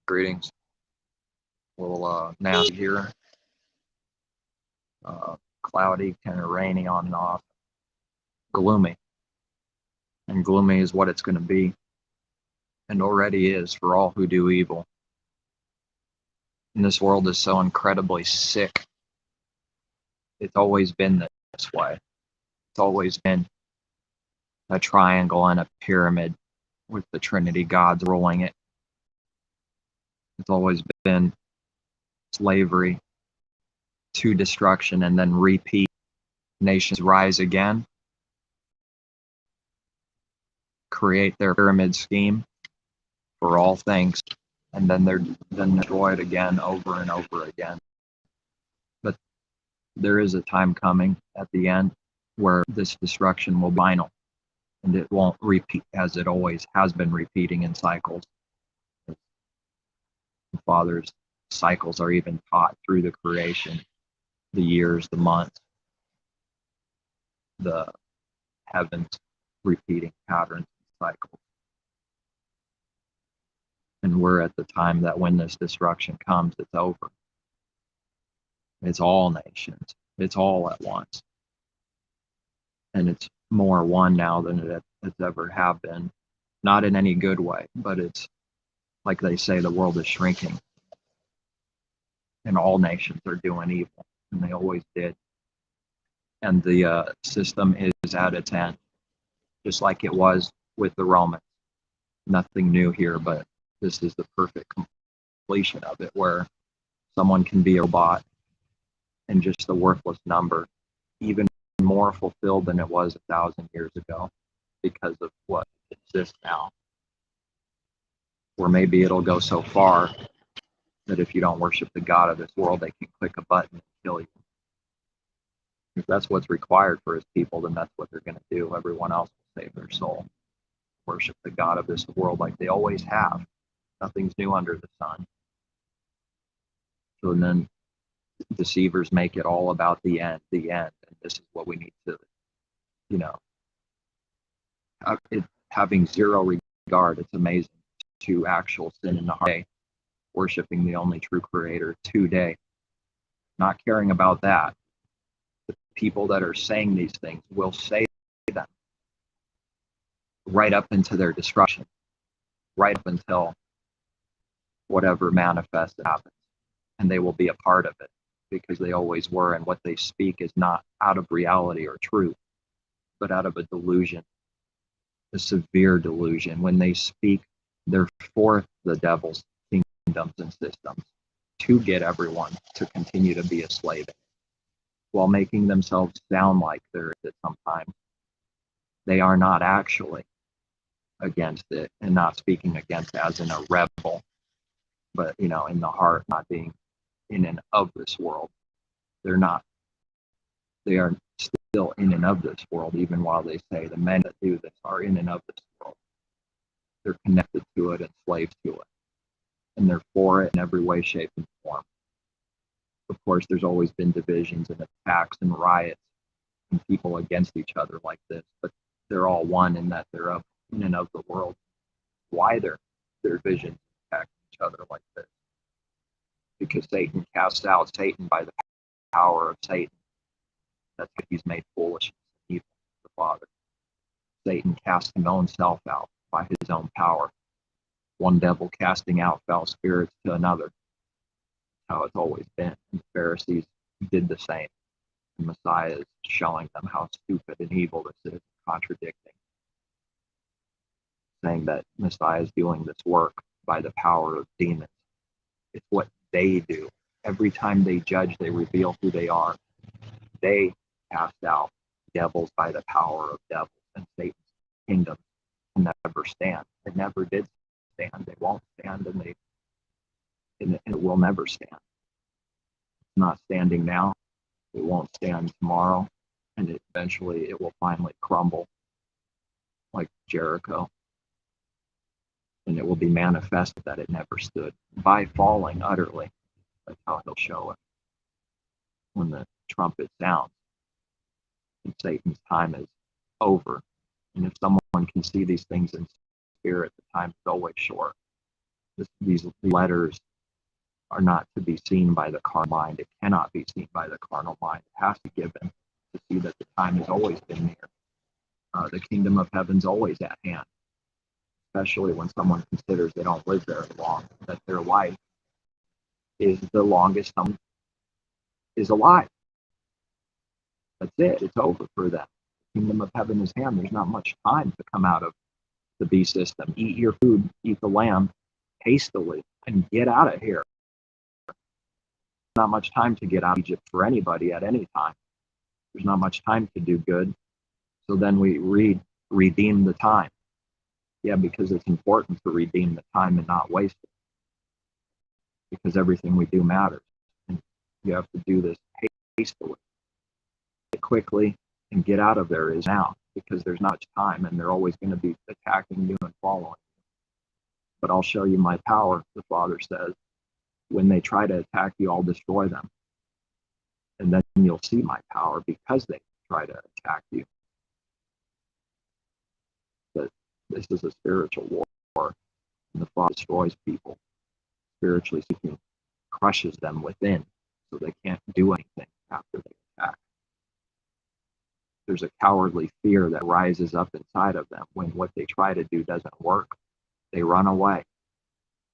Greetings. A little nasty here. Cloudy, kind of rainy on and off. Gloomy. And gloomy is what it's going to be. And already is for all who do evil. And this world is so incredibly sick. It's always been this way. It's always been a triangle and a pyramid with the Trinity gods ruling it. It's always been slavery to destruction and then repeat. Nations rise again, create their pyramid scheme for all things, and then they're then destroyed again over and over again. But there is a time coming at the end where this destruction will be final, and it won't repeat as it always has been repeating in cycles. The Father's cycles are even taught through the creation, the years, the months, the heavens repeating patterns and cycles. And we're at the time that when this destruction comes, it's over. It's all nations. It's all at once. And it's more one now than it's ever have been. Not in any good way, but it's like they say, the world is shrinking. And all nations are doing evil, and they always did. And the system is at its end, just like it was with the Romans. Nothing new here, but this is the perfect completion of it, where someone can be a robot and just a worthless number, even more fulfilled than it was 1,000 years ago, because of what exists now. Or maybe it'll go so far that if you don't worship the God of this world, they can click a button and kill you. If that's what's required for his people, then that's what they're going to do. Everyone else will save their soul. Worship the God of this world like they always have. Nothing's new under the sun. So then deceivers make it all about the end. And this is what we need to, having zero regard. It's amazing to actual sin in the heart, worshiping the only true creator today, not caring about that. The people that are saying these things will say them right up into their destruction, right up until whatever manifests happens, and they will be a part of it because they always were. And what they speak is not out of reality or truth, but out of a delusion, a severe delusion. When they speak, they're for the devil's kingdoms and systems to get everyone to continue to be a slave, while making themselves sound like they're at some time. They are not actually against it, and not speaking against as in a rebel, but in the heart, not being in and of this world. They're not. They are still in and of this world, even while they say the men that do this are in and of this world. They're connected to it and slaves to it, and they're for it in every way, shape, and form. Of course, there's always been divisions and attacks and riots and people against each other like this, but they're all one in that they're in and of the world. Why their visions attack each other like this? Because Satan casts out Satan by the power of Satan. That's what he's made foolish and evil, the Father. Satan cast his own self out by his own power. One devil casting out foul spirits to another. That's how it's always been. And the Pharisees did the same. The Messiah is showing them how stupid and evil this is, contradicting, saying that Messiah is doing this work by the power of demons. It's what they do. Every time they judge, they reveal who they are. They cast out devils by the power of devils, and Satan's kingdom can never stand. It never did stand. They won't stand, and it will never stand. It's not standing now. It won't stand tomorrow, and eventually it will finally crumble like Jericho. And it will be manifested that it never stood by falling utterly. That's how he'll show it when the trumpet sounds and Satan's time is over. And if someone can see these things in spirit, the time is always short. These letters are not to be seen by the carnal mind. It cannot be seen by the carnal mind. It has to be given to see that the time has always been near. The kingdom of heaven's always at hand, especially when someone considers they don't live very long, that their life is the longest someone is alive. That's it. It's over for them. The kingdom of heaven is hand. There's not much time to come out of the beast system. Eat your food, eat the lamb hastily, and get out of here. Not much time to get out of Egypt for anybody at any time. There's not much time to do good. So then we redeem the time. Yeah, because it's important to redeem the time and not waste it. Because everything we do matters. And you have to do this hastily, quickly, and get out of there is now, because there's not much time and they're always going to be attacking you and following you. But I'll show you my power, the Father says. When they try to attack you, I'll destroy them. And then you'll see my power because they try to attack you. But this is a spiritual war. And the Father destroys people, spiritually speaking, crushes them within, so they can't do anything after they attack. There's a cowardly fear that rises up inside of them when what they try to do doesn't work. They run away.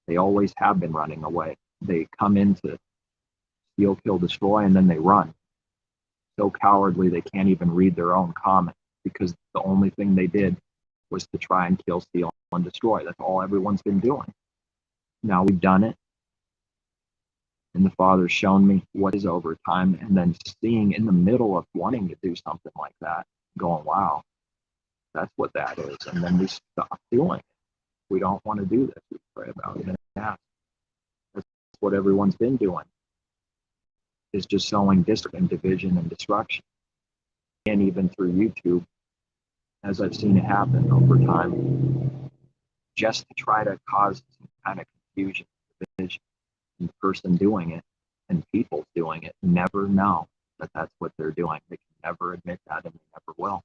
They always have been running away. They come in to steal, kill, destroy, and then they run. So cowardly they can't even read their own comment, because the only thing they did was to try and kill, steal, and destroy. That's all everyone's been doing. Now we've done it, and the Father's shown me what is over time, and then seeing in the middle of wanting to do something like that, going, wow, that's what that is. And then we stop doing it. We don't want to do this. We pray about it and ask. That's what everyone's been doing, is just sowing discord and division and destruction. And even through YouTube, as I've seen it happen over time, just to try to cause some kind of confusion, division. And the person doing it and people doing it never know that that's what they're doing. They can never admit that, and they never will.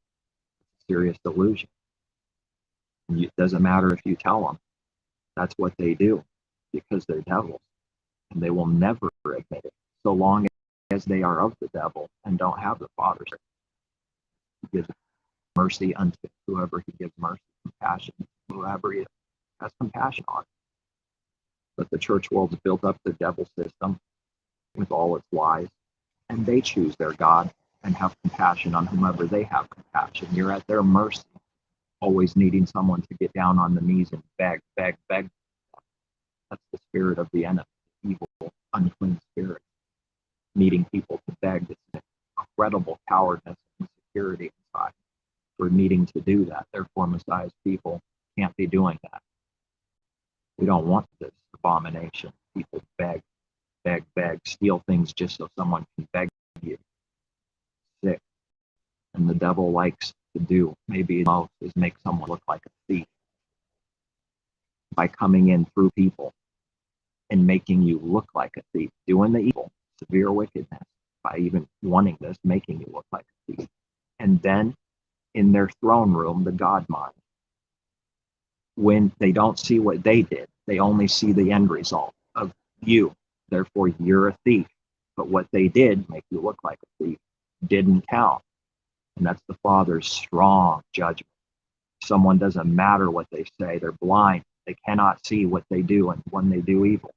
It's a serious delusion. And it doesn't matter if you tell them. That's what they do, because they're devils. And they will never admit it, so long as they are of the devil and don't have the Father's. He gives mercy unto whoever he gives mercy, compassion, whoever he has compassion on. But the church world's built up the devil system with all its lies, and they choose their God and have compassion on whomever they have compassion. You're at their mercy, always needing someone to get down on the knees and beg, beg, beg. That's the spirit of the enemy, evil, unclean spirit, needing people to beg. It's incredible cowardness and insecurity inside for needing to do that. Therefore, Messiah's people can't be doing that. We don't want this abomination. People beg, beg, beg, steal things just so someone can beg you. Sick. And the devil likes to do, maybe most, is make someone look like a thief by coming in through people and making you look like a thief, doing the evil, severe wickedness, by even wanting this, making you look like a thief. And then in their throne room, the God mind, when they don't see what they did, they only see the end result of you. Therefore, you're a thief. But what they did, make you look like a thief, didn't count. And that's the Father's strong judgment. Someone doesn't matter what they say. They're blind. They cannot see what they do and when they do evil.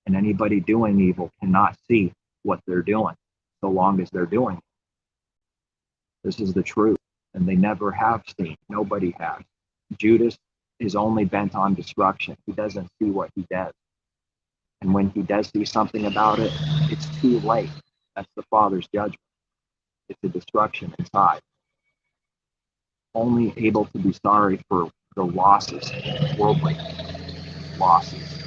And anybody doing evil cannot see what they're doing so long as they're doing it. This is the truth. And they never have seen. Nobody has. Judas is only bent on destruction. He doesn't see what he does. And when he does see something about it, it's too late. That's the Father's judgment. It's a destruction inside. Only able to be sorry for the losses, worldly losses.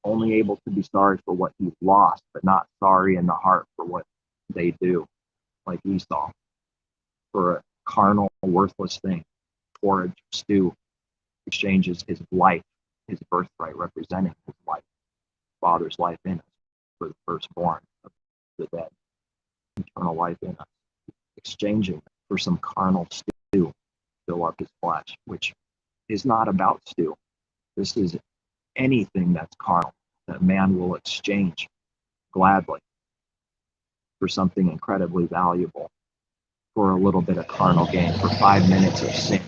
Only able to be sorry for what he's lost, but not sorry in the heart for what they do, like Esau, for a carnal, worthless thing. Porridge, stew, exchanges his life, his birthright, representing his life, Father's life in us, for the firstborn of the dead, eternal life in us, exchanging for some carnal stew, fill up his flesh, which is not about stew. This is anything that's carnal that man will exchange gladly for something incredibly valuable, for a little bit of carnal gain, for 5 minutes of sin,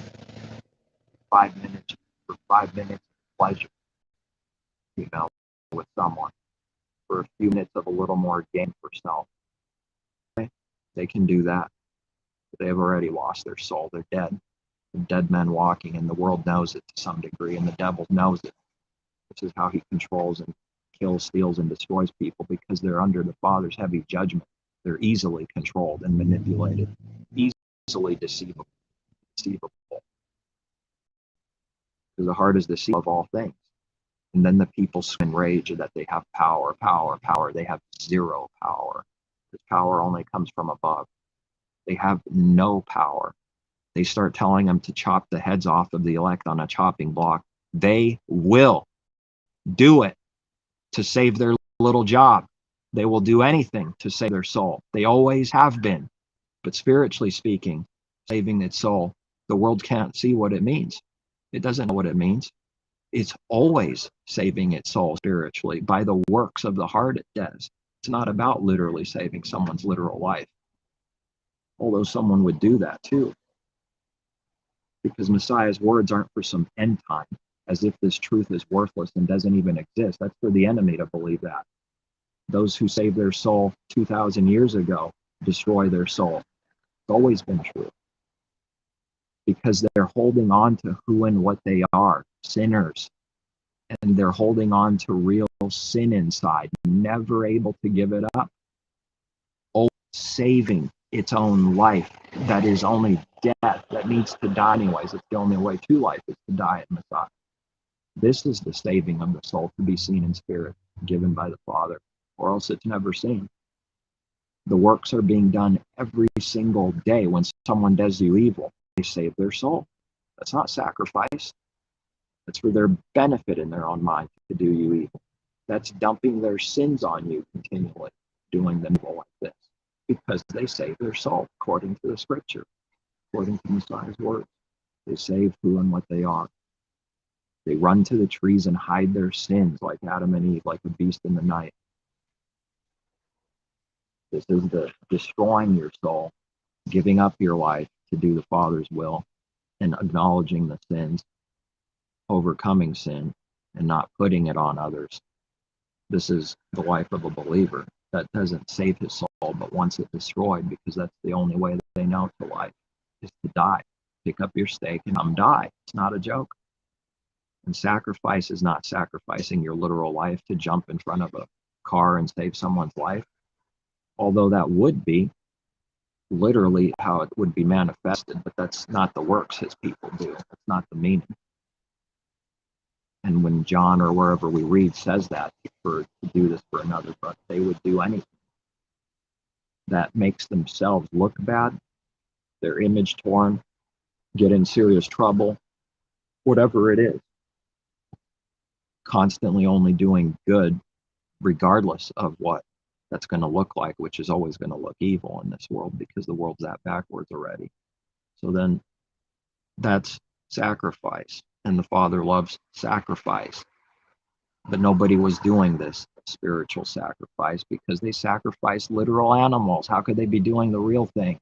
5 minutes, for 5 minutes of pleasure, with someone, for a few minutes of a little more gain for self. They can do that. They have already lost their soul. They're dead. They're dead men walking, and the world knows it to some degree, and the devil knows it. This is how he controls and kills, steals, and destroys people, because they're under the Father's heavy judgment. They're easily controlled and manipulated, easily deceivable. Because the heart is the seat of all things. And then the people enrage that they have power. They have zero power. This power only comes from above. They have no power. They start telling them to chop the heads off of the elect on a chopping block. They will do it to save their little job. They will do anything to save their soul. They always have been. But spiritually speaking, saving its soul, the world can't see what it means. It doesn't know what it means. It's always saving its soul spiritually by the works of the heart it does. It's not about literally saving someone's literal life, although someone would do that too. Because Messiah's words aren't for some end time, as if this truth is worthless and doesn't even exist. That's for the enemy to believe that. Those who saved their soul 2,000 years ago destroy their soul. It's always been true. Because they're holding on to who and what they are, sinners. And they're holding on to real sin inside, never able to give it up. Saving its own life that is only death, that needs to die anyways. It's the only way to life is to die at Messiah. This is the saving of the soul, to be seen in spirit, given by the Father, or else it's never seen. The works are being done every single day. When someone does you evil, they save their soul. That's not sacrifice. That's for their benefit in their own mind to do you evil. That's dumping their sins on you continually, doing them evil like this, because they save their soul according to the scripture, according to Messiah's words. They save who and what they are. They run to the trees and hide their sins like Adam and Eve, like a beast in the night. This is the destroying your soul, giving up your life to do the Father's will, and acknowledging the sins, overcoming sin, and not putting it on others. This is the life of a believer. That doesn't save his soul, but wants it destroyed, because that's the only way that they know to life, is to die. Pick up your stake and come die. It's not a joke. And sacrifice is not sacrificing your literal life to jump in front of a car and save someone's life, although that would be literally how it would be manifested, but that's not the works his people do. That's not the meaning. And when John or wherever we read says that, to do this for another, but they would do anything that makes themselves look bad, their image torn, get in serious trouble, whatever it is. Constantly only doing good, regardless of what that's going to look like, which is always going to look evil in this world, because the world's that backwards already. So then that's sacrifice, and the Father loves sacrifice. But nobody was doing this spiritual sacrifice, because they sacrificed literal animals. How could they be doing the real thing?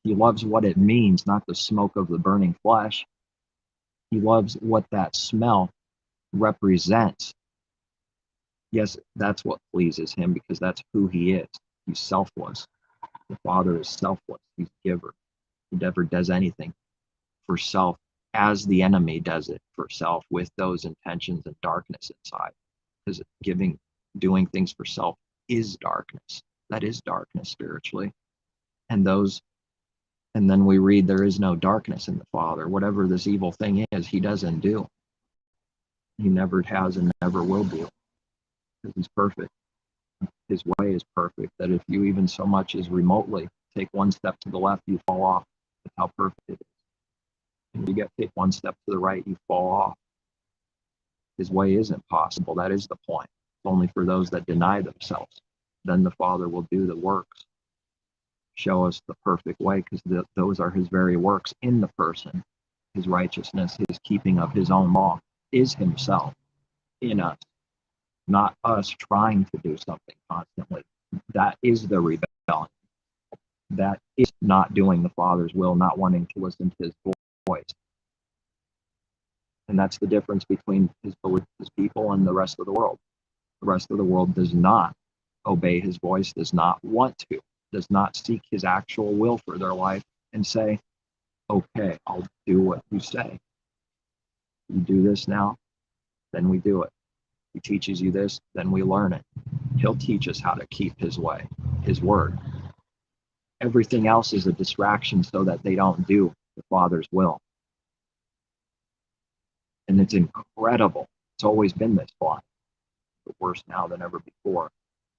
He loves what it means, not the smoke of the burning flesh. He loves what that smell represents. Yes, that's what pleases him, because that's who he is. He's selfless. The Father is selfless. He's a giver. He never does anything for self as the enemy does it for self, with those intentions and darkness inside. Because doing things for self is darkness. That is darkness spiritually. And then we read, there is no darkness in the Father. Whatever this evil thing is, he doesn't do. He never has and never will do. Because he's perfect. His way is perfect, that if you even so much as remotely take one step to the left, you fall off. That's how perfect it is. And you take one step to the right, you fall off. His way isn't possible. That is the point. It's only for those that deny themselves. Then the Father will do the works. Show us the perfect way, because those are his very works in the person. His righteousness, his keeping of his own law, is himself. in us, not us trying to do something constantly. That is the rebellion. That is not doing the Father's will, not wanting to listen to his voice. And that's the difference between his people and the rest of the world. The rest of the world does not obey his voice, does not want to, does not seek his actual will for their life and say, okay, I'll do what you say. You do this now, then we do it. He teaches you this, then we learn it. He'll teach us how to keep his way, his word. Everything else is a distraction so that they don't do the Father's will. And it's incredible. It's always been this blind, but worse now than ever before.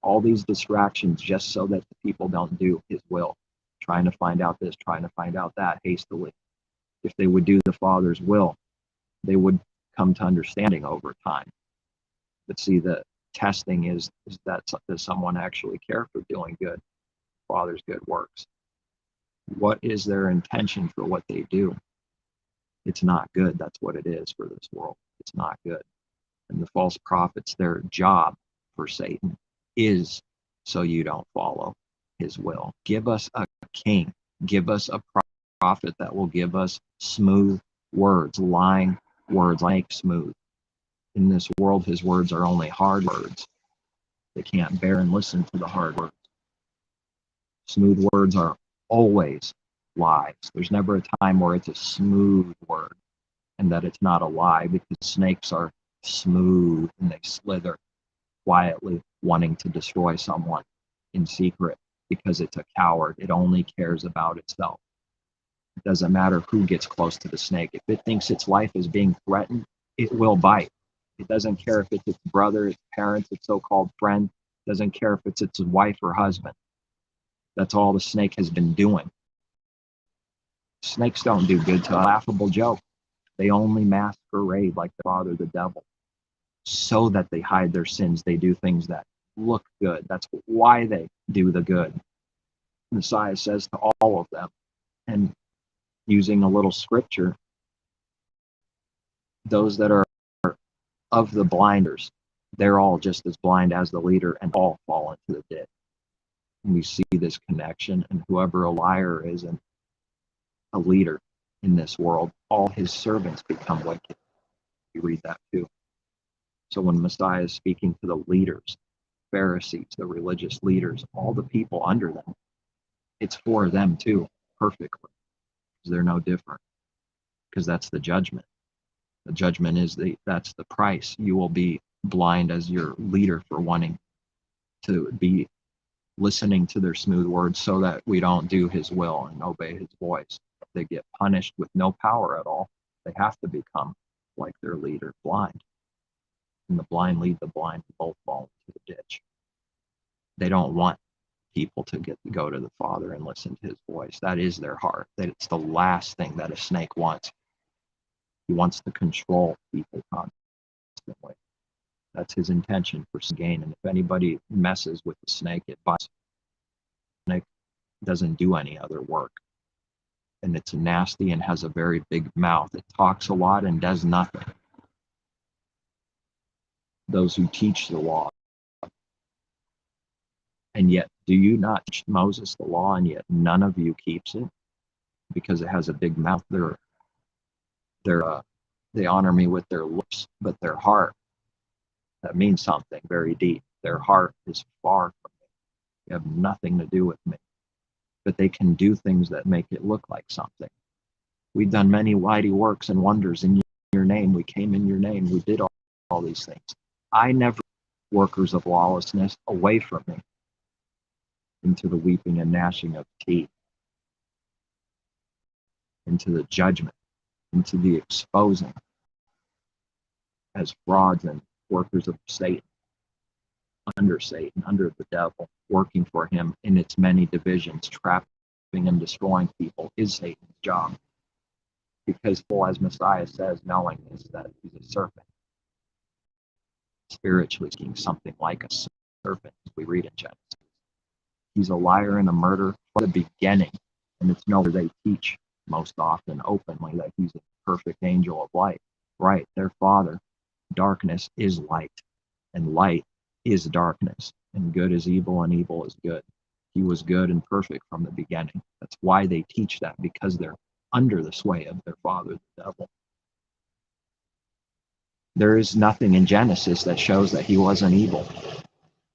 All these distractions just so that the people don't do his will, trying to find out this, trying to find out that hastily. If they would do the Father's will, they would come to understanding over time. But see, the testing is that does someone actually care for doing good, Father's good works? What is their intention for what they do? It's not good. That's what it is for this world. It's not good. And the false prophets, their job for Satan is so you don't follow his will. Give us a king. Give us a prophet that will give us smooth words, lying words, like smooth. In this world, his words are only hard words. They can't bear and listen to the hard words. Smooth words are always lies. There's never a time where it's a smooth word and that it's not a lie, because snakes are smooth and they slither quietly, wanting to destroy someone in secret because it's a coward. It only cares about itself. It doesn't matter who gets close to the snake. If it thinks its life is being threatened, it will bite. It doesn't care if it's its brother, its parents, its so-called friend. It doesn't care if it's its wife or husband. That's all the snake has been doing. Snakes don't do good to a laughable joke. They only masquerade like the father, the devil, so that they hide their sins. They do things that look good. That's why they do the good. Messiah says to all of them, and using a little scripture, those that are of the blinders, they're all just as blind as the leader and all fall into the ditch. And we see this connection, and whoever a liar is and a leader in this world, all his servants become wicked. You read that too. So when Messiah is speaking to the leaders, Pharisees, the religious leaders, all the people under them, it's for them too, perfectly, because they're no different, because that's the judgment. The judgment is that's the price. You will be blind as your leader for wanting to be listening to their smooth words so that we don't do his will and obey his voice. They get punished with no power at all. They have to become like their leader, blind. And the blind lead the blind, both fall into the ditch. They don't want people to go to the Father and listen to his voice. That is their heart. That it's the last thing that a snake wants. He wants to control people constantly. That's his intention for gain. And if anybody messes with the snake, it bites. The snake doesn't do any other work. And it's nasty and has a very big mouth. It talks a lot and does nothing. Those who teach the law. And yet, do you not teach Moses the law, and yet none of you keeps it? Because it has a big mouth. They honor me with their lips, but their heart, that means something very deep. Their heart is far from me. They have nothing to do with me. But they can do things that make it look like something. We've done many mighty works and wonders in your name. We came in your name. We did all these things. I never workers of lawlessness away from me into the weeping and gnashing of teeth, into the judgment, into the exposing as frauds and workers of Satan, under the devil, working for him in its many divisions, trapping and destroying people is Satan's job. Because, as Messiah says, knowing this, that he's a serpent, spiritually speaking, something like a serpent, as we read in Genesis. He's a liar and a murderer from the beginning, and it's nowhere they teach most often openly that he's a perfect angel of light. Right, their father Darkness is light, and light is darkness, and good is evil, and evil is good. He was good and perfect from the beginning. That's why they teach that, because they're under the sway of their father, the devil. There is nothing in Genesis that shows that he wasn't evil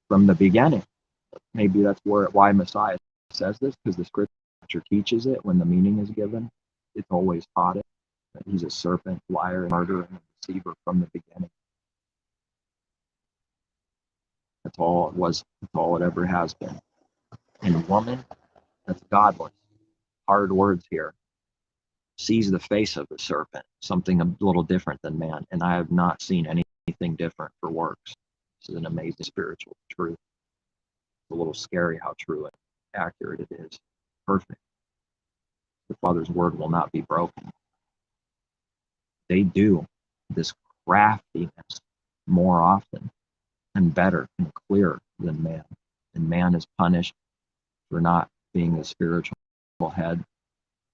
from the beginning. Maybe that's why Messiah says this, because the scripture teaches it when the meaning is given. It's always taught it, that he's a serpent, liar, murderer, and deceiver from the beginning. That's all it was. That's all it ever has been. And woman, that's godless. Hard words here. Sees the face of the serpent, something a little different than man, and I have not seen anything different for works. This is an amazing spiritual truth. It's a little scary how true and accurate it is. Perfect. The Father's word will not be broken. They do this craftiness more often and better and clearer than man. And man is punished for not being the spiritual head.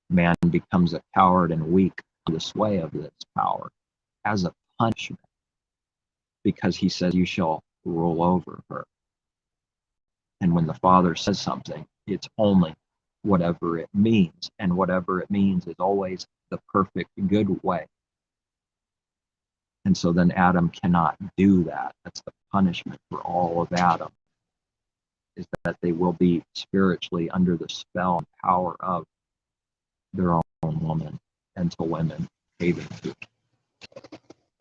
Man becomes a coward and weak under the sway of this power as a punishment, because he says, you shall rule over her. And when the Father says something, it's only whatever it means, and whatever it means is always the perfect good way. And so then Adam cannot do that. That's the punishment for all of Adam, is that they will be spiritually under the spell and power of their own woman, and to women hating to.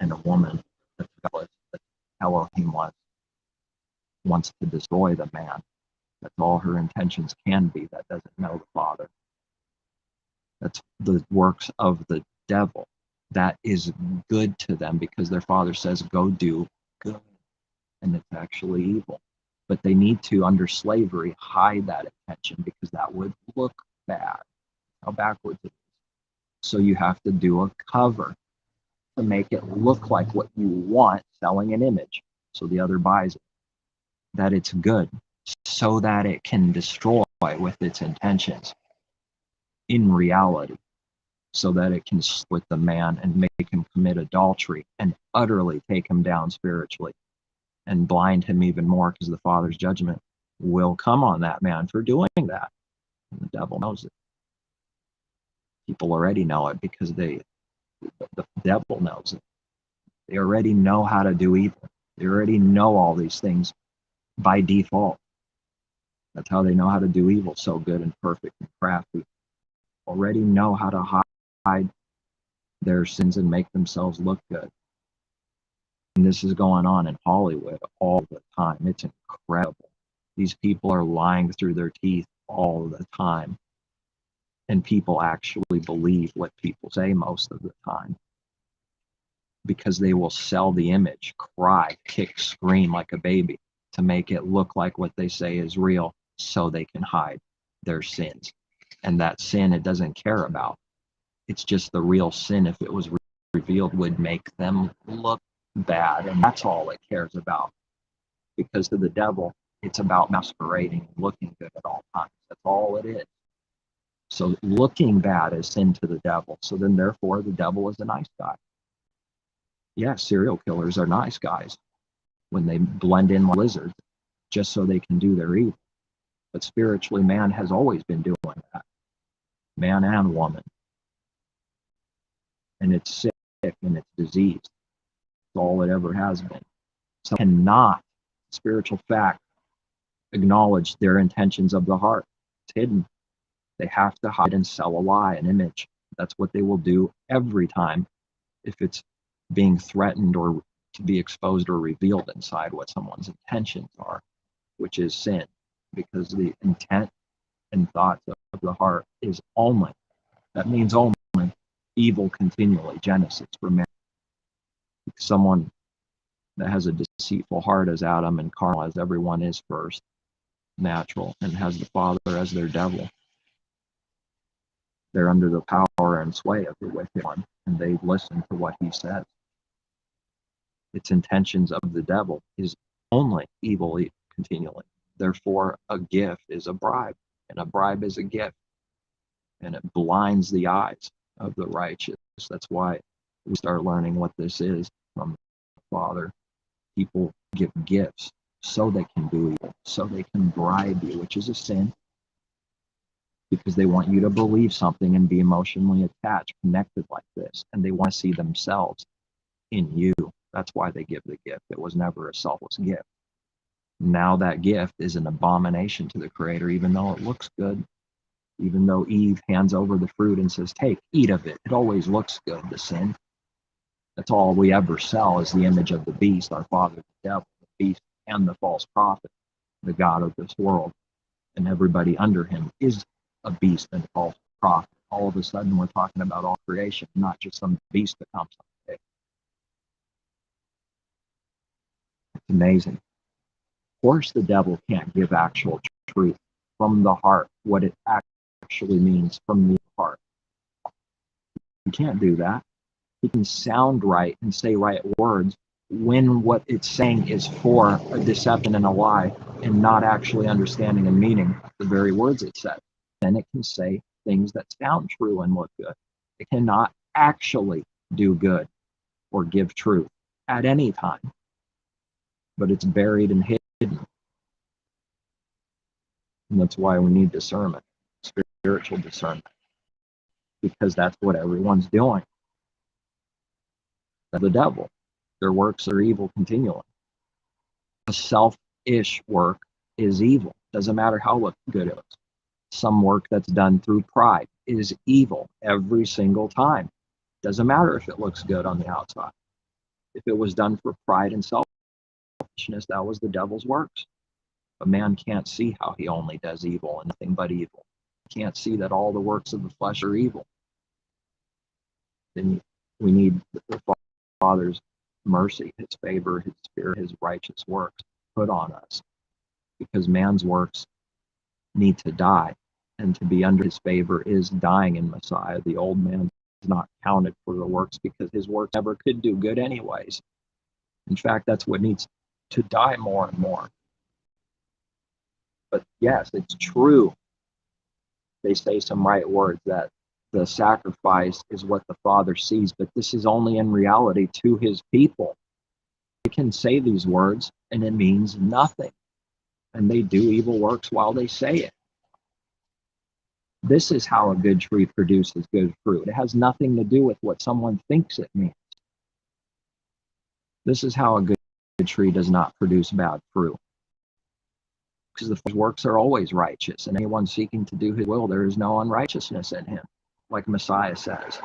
And a woman that's godless, that Elohim wants to destroy the man. That's all her intentions can be, that doesn't know the Father. That's the works of the devil. That is good to them, because their Father says, go do good. And it's actually evil. But they need to, under slavery, hide that intention, because that would look bad. How backwards it is. So you have to do a cover to make it look like what you want, selling an image, so the other buys it, that it's good, so that it can destroy with its intentions in reality, so that it can split the man and make him commit adultery and utterly take him down spiritually and blind him even more, because the Father's judgment will come on that man for doing that. And the devil knows it. People already know it, because the devil knows it. They already know how to do evil. They already know all these things by default. That's how they know how to do evil so good and perfect and crafty. Already know how to hide their sins and make themselves look good. And this is going on in Hollywood all the time. It's incredible. These people are lying through their teeth all the time. And people actually believe what people say most of the time, because they will sell the image, cry, kick, scream like a baby to make it look like what they say is real, so they can hide their sins. And that sin it doesn't care about. It's just the real sin, if it was revealed, would make them look bad. And that's all it cares about. Because to the devil, it's about masquerading and looking good at all times. That's all it is. So looking bad is sin to the devil. So then therefore the devil is a nice guy. Yeah, serial killers are nice guys when they blend in like lizards just so they can do their evil. But spiritually, man has always been doing that. Man and woman. And it's sick and it's diseased. It's all it ever has been. So cannot, spiritual fact, acknowledge their intentions of the heart. It's hidden. They have to hide and sell a lie, an image. That's what they will do every time if it's being threatened or to be exposed or revealed inside what someone's intentions are, which is sin, because the intent and thoughts of the heart is only, that means only, evil continually, Genesis, for man. Someone that has a deceitful heart as Adam and carnal as everyone is first, natural, and has the Father as their devil. They're under the power and sway of the wicked one, and they listen to what he says. Its intentions of the devil is only evil continually. Therefore, a gift is a bribe, and a bribe is a gift, and it blinds the eyes of the righteous. That's why we start learning what this is from Father, people give gifts so they can do evil, so they can bribe you, which is a sin, because they want you to believe something and be emotionally attached, connected like this, and they want to see themselves in you. That's why they give the gift. It was never a selfless gift. Now that gift is an abomination to the Creator, even though it looks good. Even though Eve hands over the fruit and says, take, eat of it. It always looks good, the sin. That's all we ever sell is the image of the beast, our father, the devil, the beast, and the false prophet, the God of this world. And everybody under him is a beast and a false prophet. All of a sudden, we're talking about all creation, not just some beast that comes someday. It's amazing. Of course, the devil can't give actual truth from the heart, what it actually means from the heart. He can't do that. He can sound right and say right words when what it's saying is for a deception and a lie and not actually understanding and meaning the very words it says. Then it can say things that sound true and look good. It cannot actually do good or give truth at any time, but it's buried and hidden. And that's why we need discernment, spiritual discernment, because that's what everyone's doing. The devil, their works are evil continually. A selfish work is evil. Doesn't matter how good it is. Some work that's done through pride is evil every single time. Doesn't matter if it looks good on the outside. If it was done for pride and selfishness, that was the devil's works. A man can't see how he only does evil and nothing but evil. He can't see that all the works of the flesh are evil. Then we need the Father's mercy, his favor, his spirit, his righteous works put on us, because man's works need to die, and to be under his favor is dying in Messiah. The old man is not counted for the works because his works never could do good anyways. In fact, that's what needs to die more and more. But yes, it's true. They say some right words that the sacrifice is what the Father sees, but this is only in reality to his people. They can say these words and it means nothing. And they do evil works while they say it. This is how a good tree produces good fruit. It has nothing to do with what someone thinks it means. This is how a good tree does not produce bad fruit. Because the works are always righteous, and anyone seeking to do his will, there is no unrighteousness in him. Like Messiah says,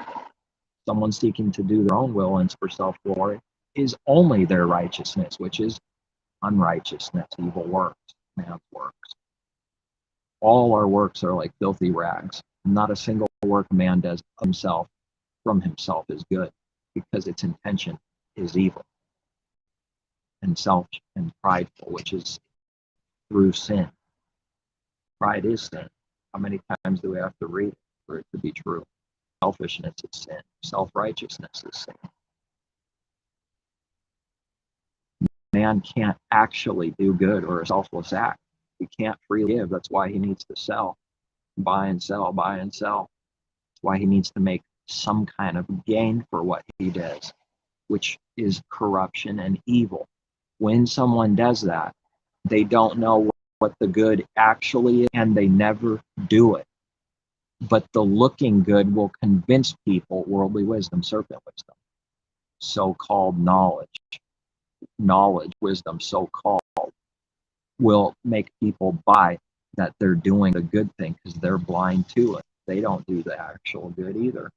someone seeking to do their own will and for self-glory is only their righteousness, which is unrighteousness, evil works, man's works. All our works are like filthy rags. Not a single work man does himself from himself is good, because its intention is evil and selfish and prideful, which is through sin. Pride is sin. How many times do we have to read it for it to be true? Selfishness is sin. Self-righteousness is sin. Man can't actually do good or a selfless act. He can't freely give. That's why he needs to sell, buy and sell, buy and sell. That's why he needs to make some kind of gain for what he does, which is corruption and evil. When someone does that, they don't know what the good actually is, and they never do it. But the looking good will convince people, worldly wisdom, serpent wisdom, so-called knowledge, wisdom, so-called, will make people buy that they're doing a good thing because they're blind to it. They don't do the actual good either.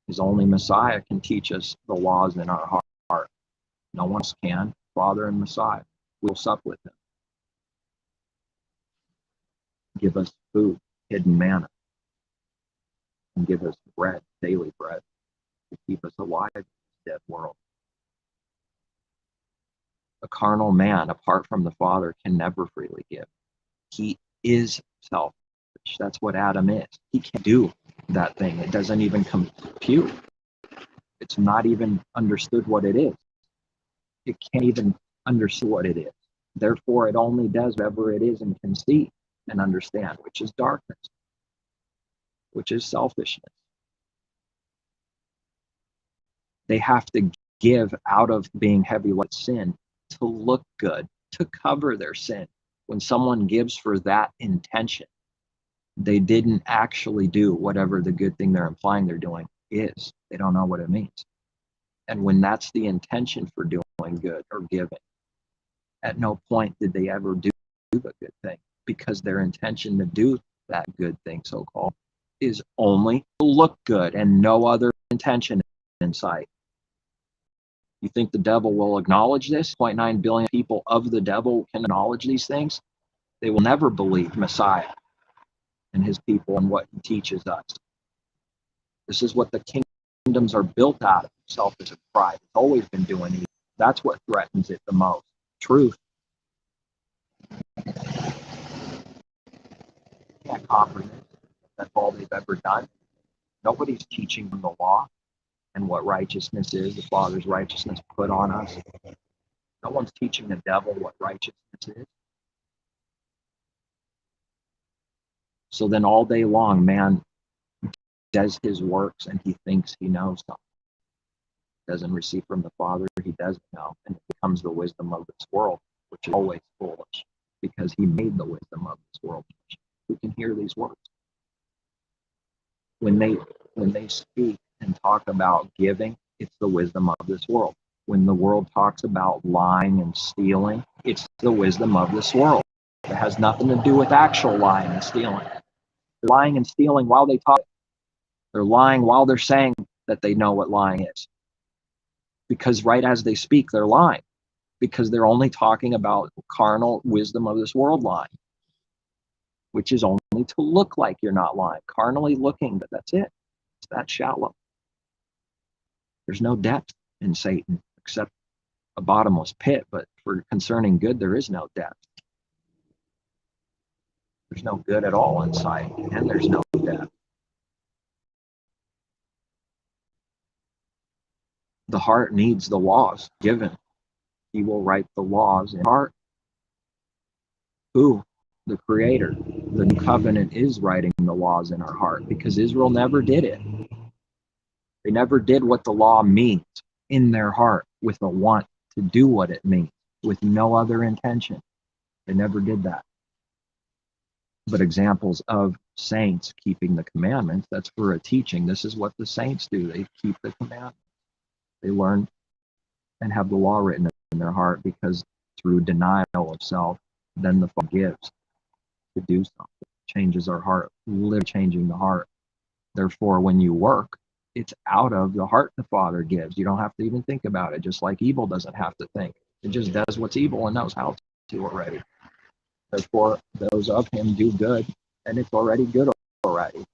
Because only Messiah can teach us the laws in our heart. No one else can. Father and Messiah. We'll sup with him. Give us food, hidden manna, and give us bread, daily bread, to keep us alive in this dead world. A carnal man, apart from the Father, can never freely give. He is selfish. That's what Adam is. He can't do that thing. It doesn't even compute. It's not even understood what it is. It can't even understand what it is. Therefore, it only does whatever it is and can see and understand, which is darkness, which is selfishness. They have to give out of being heavy with sin to look good, to cover their sin. When someone gives for that intention, they didn't actually do whatever the good thing they're implying they're doing is. They don't know what it means. And when that's the intention for doing good or giving, at no point did they ever do the good thing, because their intention to do that good thing, so-called, is only to look good and no other intention in sight. You think the devil will acknowledge this? 0.9 billion people of the devil can acknowledge these things. They will never believe Messiah and his people and what he teaches us. This is what the kingdoms are built out of, selfish and pride. It's always been doing evil. That's what threatens it the most. Truth. Can't comprehend it. That's all they've ever done. Nobody's teaching them the law and what righteousness is, the Father's righteousness put on us. No one's teaching the devil what righteousness is. So then all day long, man does his works and he thinks he knows something. Doesn't receive from the Father, he doesn't know. And it becomes the wisdom of this world, which is always foolish, because he made the wisdom of this world. Who can hear these words? When they speak and talk about giving, it's the wisdom of this world. When the world talks about lying and stealing, it's the wisdom of this world. It has nothing to do with actual lying and stealing. They're lying and stealing while they talk. They're lying while they're saying that they know what lying is. Because right as they speak, they're lying. Because they're only talking about carnal wisdom of this world lying, which is only to look like you're not lying. Carnally looking, but that's it. It's that shallow. There's no depth in Satan except a bottomless pit, but for concerning good, there is no depth. There's no good at all inside, and there's no depth. The heart needs the laws given. He will write the laws in the heart. Who? The Creator. The new covenant is writing the laws in our heart, because Israel never did it. They never did what the law means in their heart with a want to do what it means with no other intention. They never did that. But examples of saints keeping the commandments, that's for a teaching. This is what the saints do. They keep the commandments. They learn and have the law written in their heart, because through denial of self, then the Father gives to do something. Changes our heart, literally changing the heart. Therefore, when you work, it's out of the heart the Father gives. You don't have to even think about it, just like evil doesn't have to think. It just does what's evil and knows how to already. Therefore, those of him do good, and it's already good already.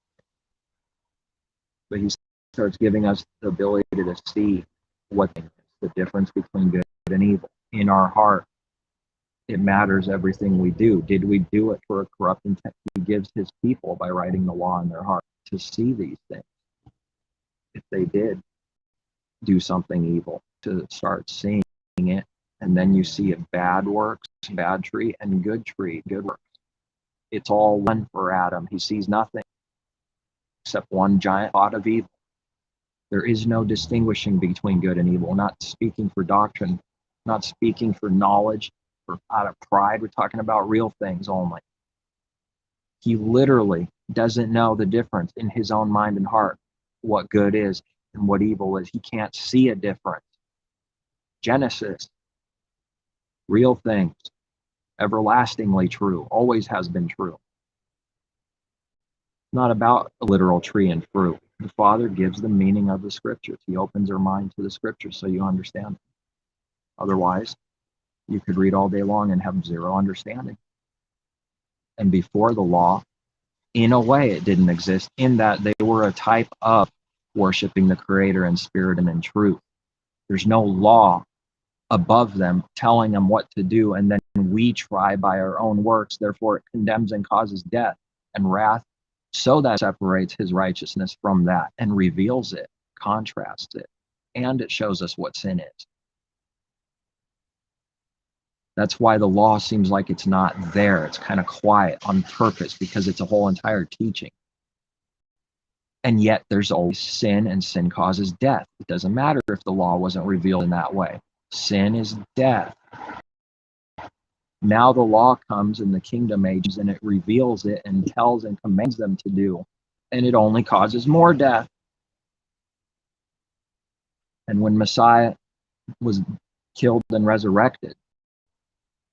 But he starts giving us the ability to see what is the difference between good and evil. In our heart, it matters everything we do. Did we do it for a corrupt intent? He gives his people by writing the law in their heart to see these things. If they did do something evil, to start seeing it, and then you see it: bad works, bad tree, and good tree, good works. It's all one for Adam. He sees nothing except one giant pot of evil. There is no distinguishing between good and evil. We're not speaking for doctrine, not speaking for knowledge, or out of pride. We're talking about real things only. He literally doesn't know the difference in his own mind and heart, what good is and what evil is. He can't see a difference. Genesis, real things, everlastingly true, always has been true. Not about a literal tree and fruit. The Father gives the meaning of the scriptures. He opens our mind to the scriptures so you understand. Otherwise, you could read all day long and have zero understanding. And before the law, in a way, it didn't exist, in that they were a type of worshiping the Creator in spirit and in truth. There's no law above them telling them what to do, and then we try by our own works. Therefore, it condemns and causes death and wrath. So that separates his righteousness from that and reveals it, contrasts it, and it shows us what sin is. That's why the law seems like it's not there. It's kind of quiet on purpose, because it's a whole entire teaching. And yet there's always sin, and sin causes death. It doesn't matter if the law wasn't revealed in that way. Sin is death. Now the law comes in the kingdom ages, and it reveals it and tells and commands them to do. And it only causes more death. And when Messiah was killed and resurrected,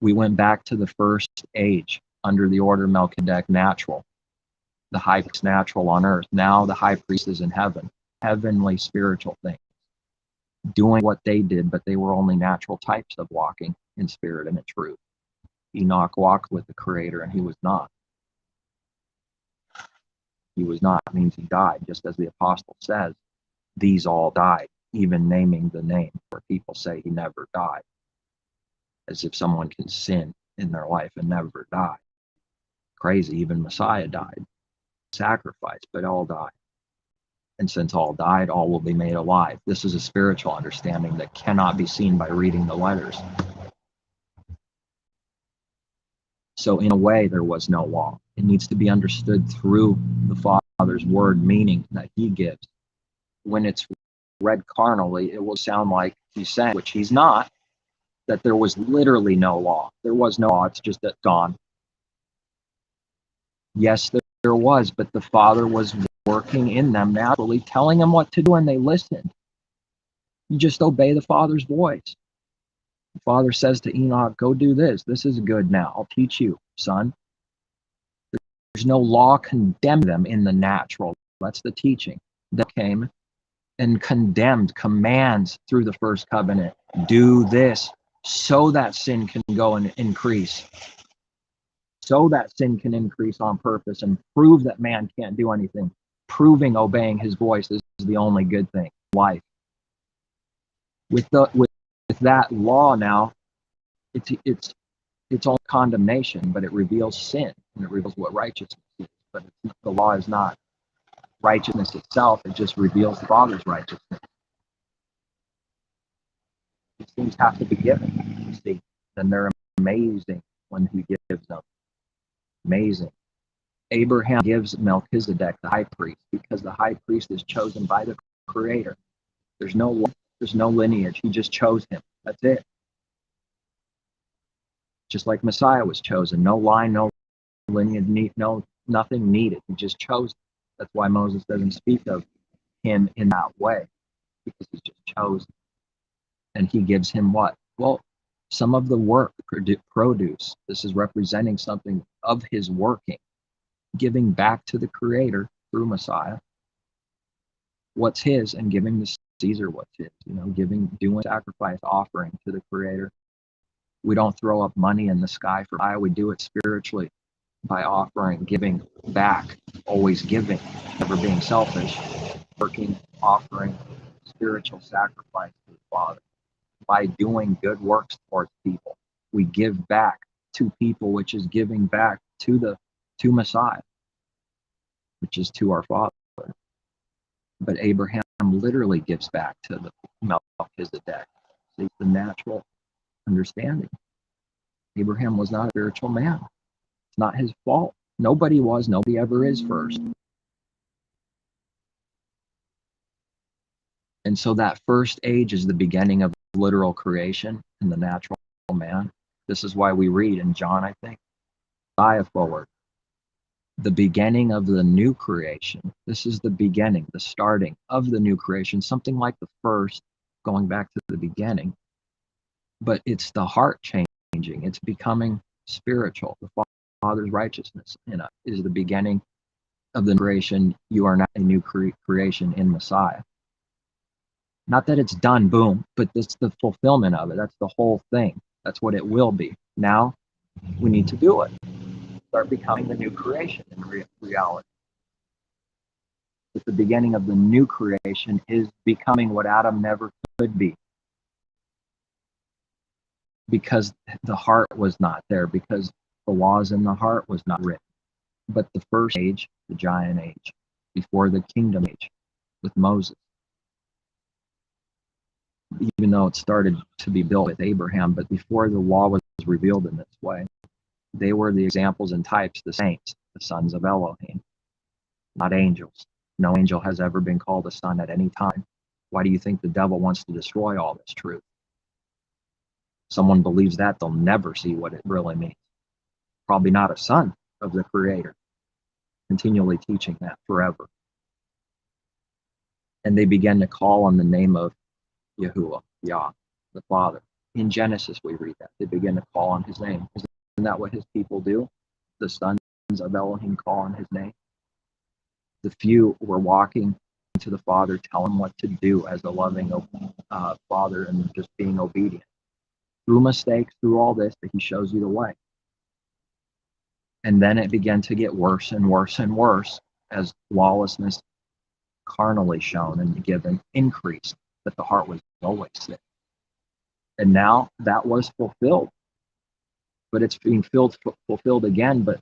we went back to the first age under the order of Melchizedek, natural. The high priest natural on earth. Now the high priest is in heaven. Heavenly spiritual things. Doing what they did, but they were only natural types of walking in spirit and in truth. Enoch walked with the Creator, and he was not. He was not means he died, just as the apostle says, these all died, even naming the name, where people say he never died, as if someone can sin in their life and never die. Crazy, even Messiah died, sacrificed, but all died. And since all died, all will be made alive. This is a spiritual understanding that cannot be seen by reading the letters. So in a way, there was no law. It needs to be understood through the Father's word, meaning that he gives. When it's read carnally, it will sound like he's saying, which he's not, that there was literally no law. There was no law, it's just gone. Yes, there was, but the Father was working in them naturally, telling them what to do, and they listened. You just obey the Father's voice. The Father says to Enoch, go do this. This is good now. I'll teach you, son. There's no law condemning them in the natural. That's the teaching that came and condemned commands through the first covenant. Do this so that sin can go and increase. So that sin can increase on purpose and prove that man can't do anything. Proving obeying his voice is the only good thing. Life. With that law now, it's all condemnation, but it reveals sin and it reveals what righteousness is. But the law is not righteousness itself; it just reveals the Father's righteousness. These things have to be given, you see, and they're amazing when he gives them. Amazing. Abraham gives Melchizedek the high priest because the high priest is chosen by the Creator. There's no lineage. He just chose him. That's it. Just like Messiah was chosen. No line, no lineage, nothing needed. He just chose him. That's why Moses doesn't speak of him in that way, because he's just chosen. And he gives him what? Well, some of the work, produce. This is representing something of his working, giving back to the Creator through Messiah what's his, and giving to Caesar what's his. Doing sacrifice, offering to the Creator. We don't throw up money in the sky for I. We do it spiritually by offering, giving back, always giving, never being selfish, working, offering, spiritual sacrifice to the Father. By doing good works towards people, we give back to people, which is giving back to Messiah, which is to our Father. But Abraham literally gives back to the Melchizedek. It's the natural understanding. Abraham was not a spiritual man. It's not his fault. Nobody was, nobody ever is first. And so that first age is the beginning of literal creation in the natural man. This is why we read in John, I think, Messiah forward. The beginning of the new creation. This is the beginning, the starting of the new creation, something like the first, going back to the beginning. But it's the heart changing. It's becoming spiritual. The Father's righteousness in us is the beginning of the creation. You are not a new creation in Messiah. Not that it's done, boom, but it's the fulfillment of it. That's the whole thing. That's what it will be. Now we need to do it. Start becoming the new creation in reality. But the beginning of the new creation is becoming what Adam never could be. Because the heart was not there, because the laws in the heart was not written. But the first age, the giant age, before the kingdom age with Moses, even though it started to be built with Abraham, but before the law was revealed in this way, they were the examples and types, the saints, the sons of Elohim, not angels. No angel has ever been called a son at any time. Why do you think the devil wants to destroy all this truth? Someone believes that, they'll never see what it really means. Probably not a son of the Creator, continually teaching that forever. And they began to call on the name of Yahuwah, Yah, the Father. In Genesis, we read that. They begin to call on his name. Isn't that what his people do? The sons of Elohim call on his name. The few were walking to the Father, telling him what to do as a loving Father and just being obedient. Through mistakes, through all this, that he shows you the way. And then it began to get worse and worse and worse as lawlessness carnally shown and given increased, but the heart was always sick. And now that was fulfilled, but it's being fulfilled again, but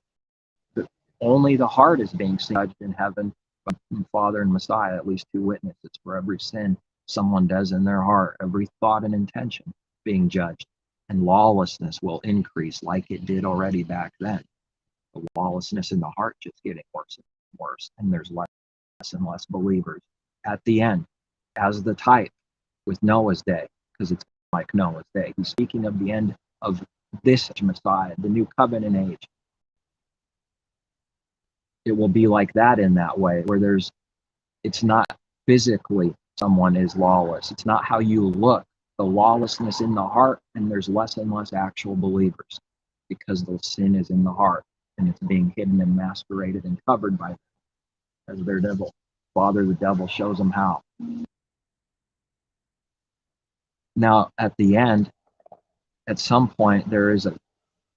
only the heart is being judged in heaven by the Father and Messiah, at least two witnesses for every sin someone does in their heart, every thought and intention being judged. And lawlessness will increase like it did already back then. The lawlessness in the heart just getting worse and worse, and there's less and less believers at the end, as the type with Noah's day, because it's like Noah's day. He's speaking of the end of this Messiah, the new covenant age. It will be like that in that way, where it's not physically someone is lawless. It's not how you look, the lawlessness in the heart, and there's less and less actual believers because the sin is in the heart and it's being hidden and masqueraded and covered by them as their devil. Father, the devil, shows them how. Now, at the end, at some point, there is a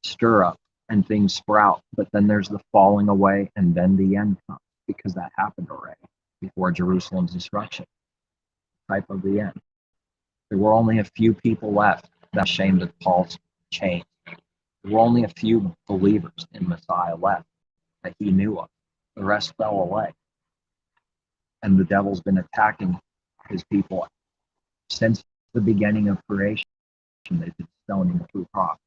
stir up and things sprout, but then there's the falling away, and then the end comes, because that happened already before Jerusalem's destruction. Type of the end. There were only a few people left that ashamed of Paul's chains. There were only a few believers in Messiah left that he knew of. The rest fell away. And the devil's been attacking his people since the beginning of creation. They've been stoning through prophets.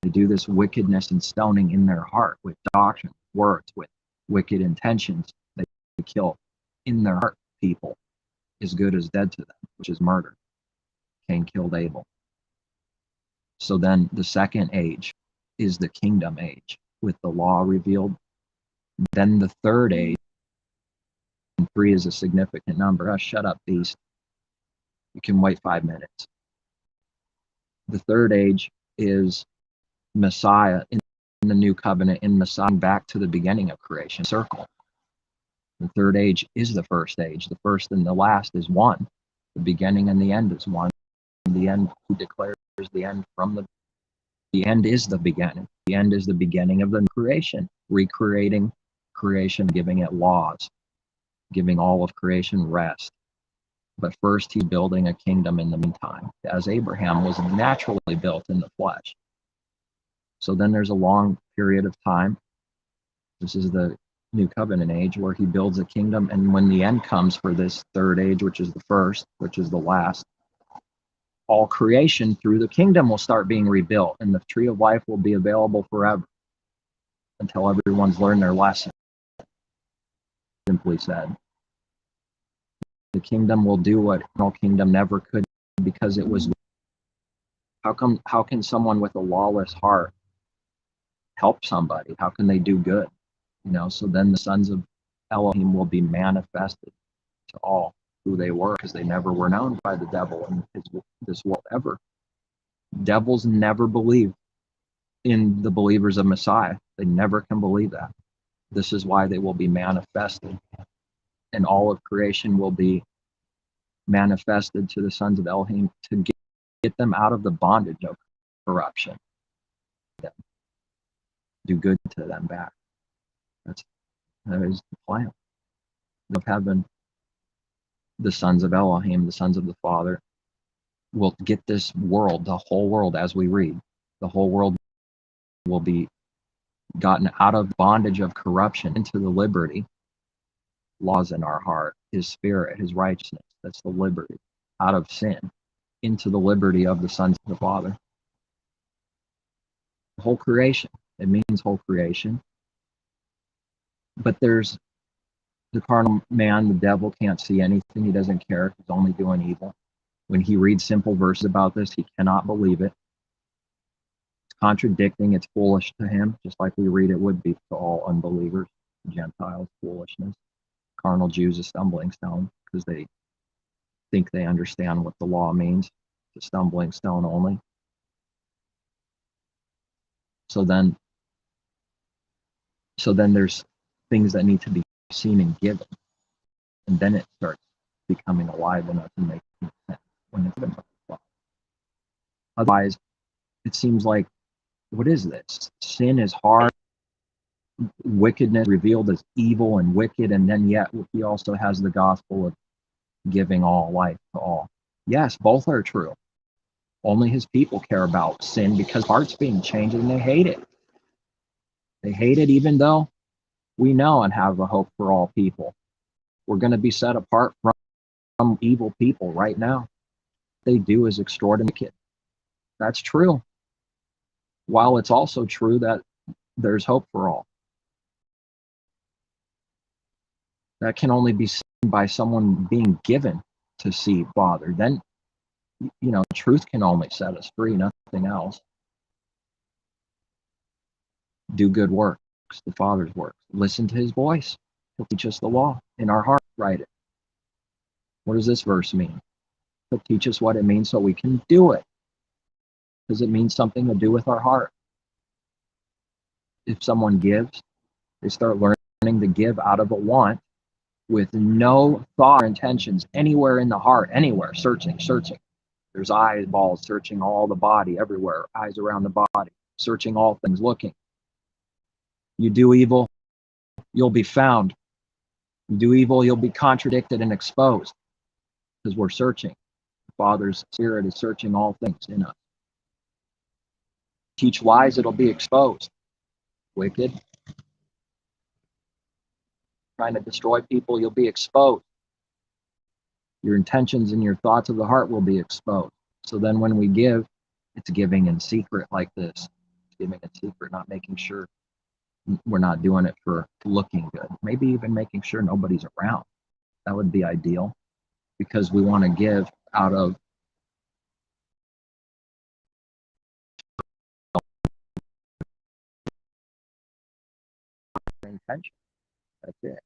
They do this wickedness and stoning in their heart with doctrine, words, with wicked intentions. They kill in their heart people as good as dead to them, which is murder. Cain killed Abel. So then the second age is the kingdom age with the law revealed. Then the third age, and 3 is a significant number. Shut up, beast. You can wait 5 minutes. The third age is Messiah in the new covenant, in Messiah back to the beginning of creation, circle. The third age is the first age. The first and the last is one. The beginning and the end is one. The end, who declares the end from the end is the beginning. The end is the beginning of the creation, recreating creation, giving it laws, giving all of creation rest. But first, he's building a kingdom in the meantime, as Abraham was naturally built in the flesh. So then there's a long period of time. This is the new covenant age where he builds a kingdom. And when the end comes for this third age, which is the first, which is the last, all creation through the kingdom will start being rebuilt, and the tree of life will be available forever until everyone's learned their lesson. Simply said, the kingdom will do what no kingdom never could, because it was. How can someone with a lawless heart help somebody? How can they do good? So then the sons of Elohim will be manifested to all who they were, because they never were known by the devil in this world ever. Devils never believe in the believers of Messiah. They never can believe that. This is why they will be manifested, and all of creation will be manifested to the sons of Elohim to get them out of the bondage of corruption. Do good to them back. That is the plan of heaven. The sons of Elohim, the sons of the Father, will get this world, the whole world, as we read. The whole world will be gotten out of bondage of corruption into the liberty. Laws in our heart, his spirit, his righteousness. That's the liberty. Out of sin into the liberty of the sons of the Father. Whole creation. It means whole creation. But there's The carnal man, the devil, can't see anything. He doesn't care. He's only doing evil. When he reads simple verses about this, he cannot believe it. It's contradicting. It's foolish to him, just like we read it would be to all unbelievers, Gentiles, foolishness. Carnal Jews, a stumbling stone, because they think they understand what the law means. It's a stumbling stone only. So then there's things that need to be seen and given, and then it starts becoming alive enough and making sense when it's been applied. Otherwise, it seems like, what is this? Sin is hard, wickedness revealed as evil and wicked, and then yet he also has the gospel of giving all life to all. Yes, both are true. Only his people care about sin because hearts being changed and they hate it. They hate it even though we know and have a hope for all people. We're going to be set apart from evil people right now. They do is extraordinary. That's true. While it's also true that there's hope for all. That can only be seen by someone being given to see Father. Then, truth can only set us free, nothing else. Do good works, the Father's works. Listen to his voice. He'll teach us the law in our heart. Write it. What does this verse mean? He'll teach us what it means so we can do it. Because it means something to do with our heart. If someone gives, they start learning to give out of a want with no thought or intentions anywhere in the heart, anywhere, searching. There's eyeballs searching all the body, everywhere, eyes around the body, searching all things, looking. You do evil, you'll be found. You do evil, you'll be contradicted and exposed because we're searching. The Father's Spirit is searching all things in us. Teach lies, it'll be exposed. Wicked. Trying to destroy people, you'll be exposed. Your intentions and your thoughts of the heart will be exposed. So then when we give, it's giving in secret like this. It's giving in secret, not making sure we're not doing it for looking good. Maybe even making sure nobody's around. That would be ideal because we want to give out of intention. That's it.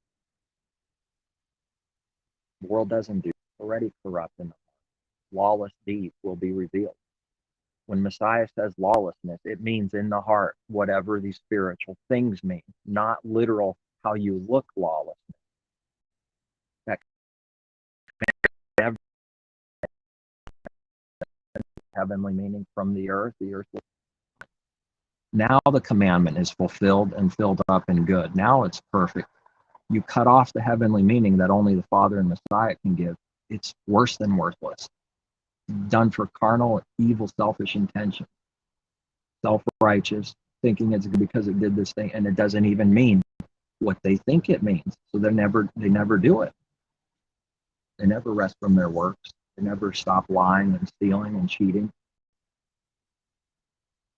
The world doesn't do it. Already corrupt in the heart. Lawless deeds will be revealed. When Messiah says lawlessness, it means in the heart, whatever these spiritual things mean, not literal how you look lawlessness. That heavenly meaning from the earth. Now the commandment is fulfilled and filled up in good. Now it's perfect. You cut off the heavenly meaning that only the Father and Messiah can give. It's worse than worthless. Done for carnal, evil, selfish intention. Self-righteous, thinking it's because it did this thing, and it doesn't even mean what they think it means. So they never do it. They never rest from their works. They never stop lying and stealing and cheating.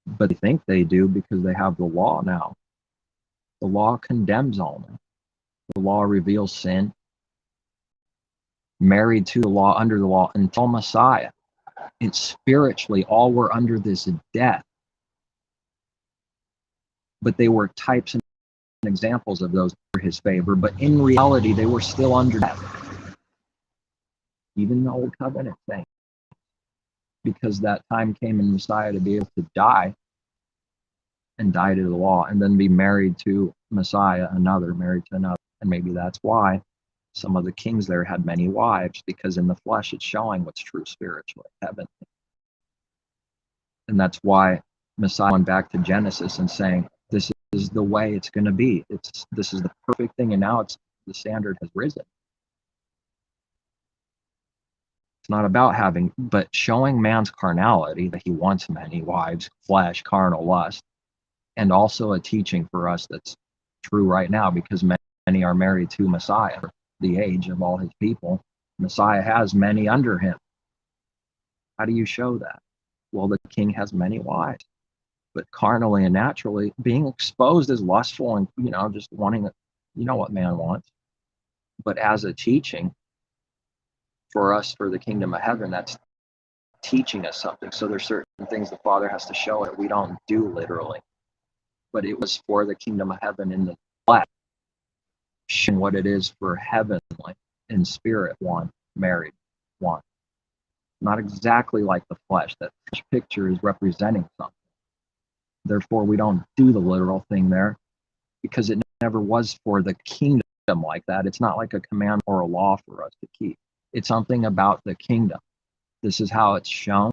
But they think they do because they have the law now. The law condemns only. The law reveals sin. Married to the law, under the law, until Messiah. It's spiritually, all were under this death. But they were types and examples of those for his favor. But in reality, they were still under death. Even the old covenant thing. Because that time came in Messiah to be able to die and die to the law and then be married to Messiah, married to another. And maybe that's why some of the kings there had many wives, because in the flesh it's showing what's true spiritually, heavenly. And that's why Messiah went back to Genesis and saying, this is the way it's going to be. This is the perfect thing, and now the standard has risen. It's not about having, but showing man's carnality, that he wants many wives, flesh, carnal lust, and also a teaching for us that's true right now, because many are married to Messiah, the age of all his people. Messiah has many under him. How do you show that? Well, the king has many wives, but carnally and naturally being exposed as lustful and, just wanting it. You know what man wants. But as a teaching for us, for the kingdom of heaven, that's teaching us something. So there's certain things the Father has to show that we don't do literally. But it was for the kingdom of heaven in the flesh, showing what it is for heavenly in spirit one, married one. Not exactly like the flesh. That picture is representing something. Therefore, we don't do the literal thing there because it never was for the kingdom like that. It's not like a command or a law for us to keep. It's something about the kingdom. This is how it's shown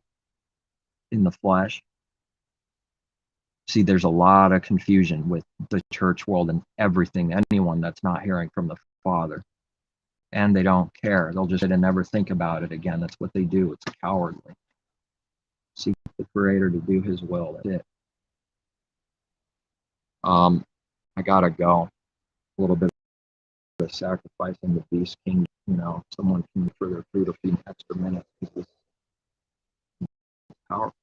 in the flesh. See, there's a lot of confusion with the church world and everything, anyone that's not hearing from the Father. And they don't care. They'll just sit and never think about it again. That's what they do. It's cowardly. Seek the Creator to do His will. That's it. I gotta go. A little bit of sacrificing the beast kingdom. Someone can for their food a few extra minutes because this is powerful.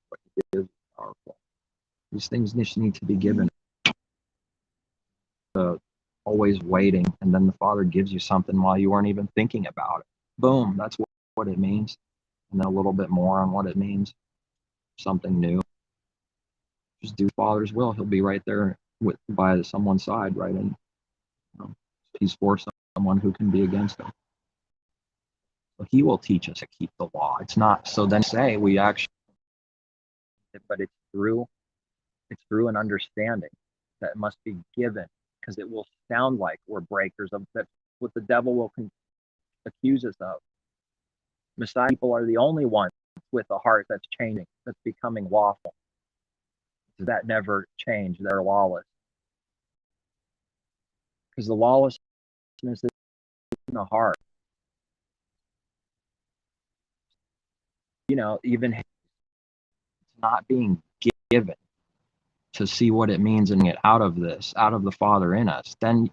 What it is powerful. These things just need to be given. Always waiting, and then the Father gives you something while you weren't even thinking about it. Boom, that's what it means. And then a little bit more on what it means. Something new. Just do Father's will. He'll be right there by someone's side, right? And He's for someone who can be against him. So He will teach us to keep the law. It's not so then say we actually, but it's through an understanding that must be given, because it will sound like we're breakers of that. What the devil will accuse us of. Messiah people are the only ones with a heart that's changing, that's becoming lawful. That never change. They're lawless. Because the lawlessness is in the heart. Even it's not being given to see what it means and get out of the Father in us. Then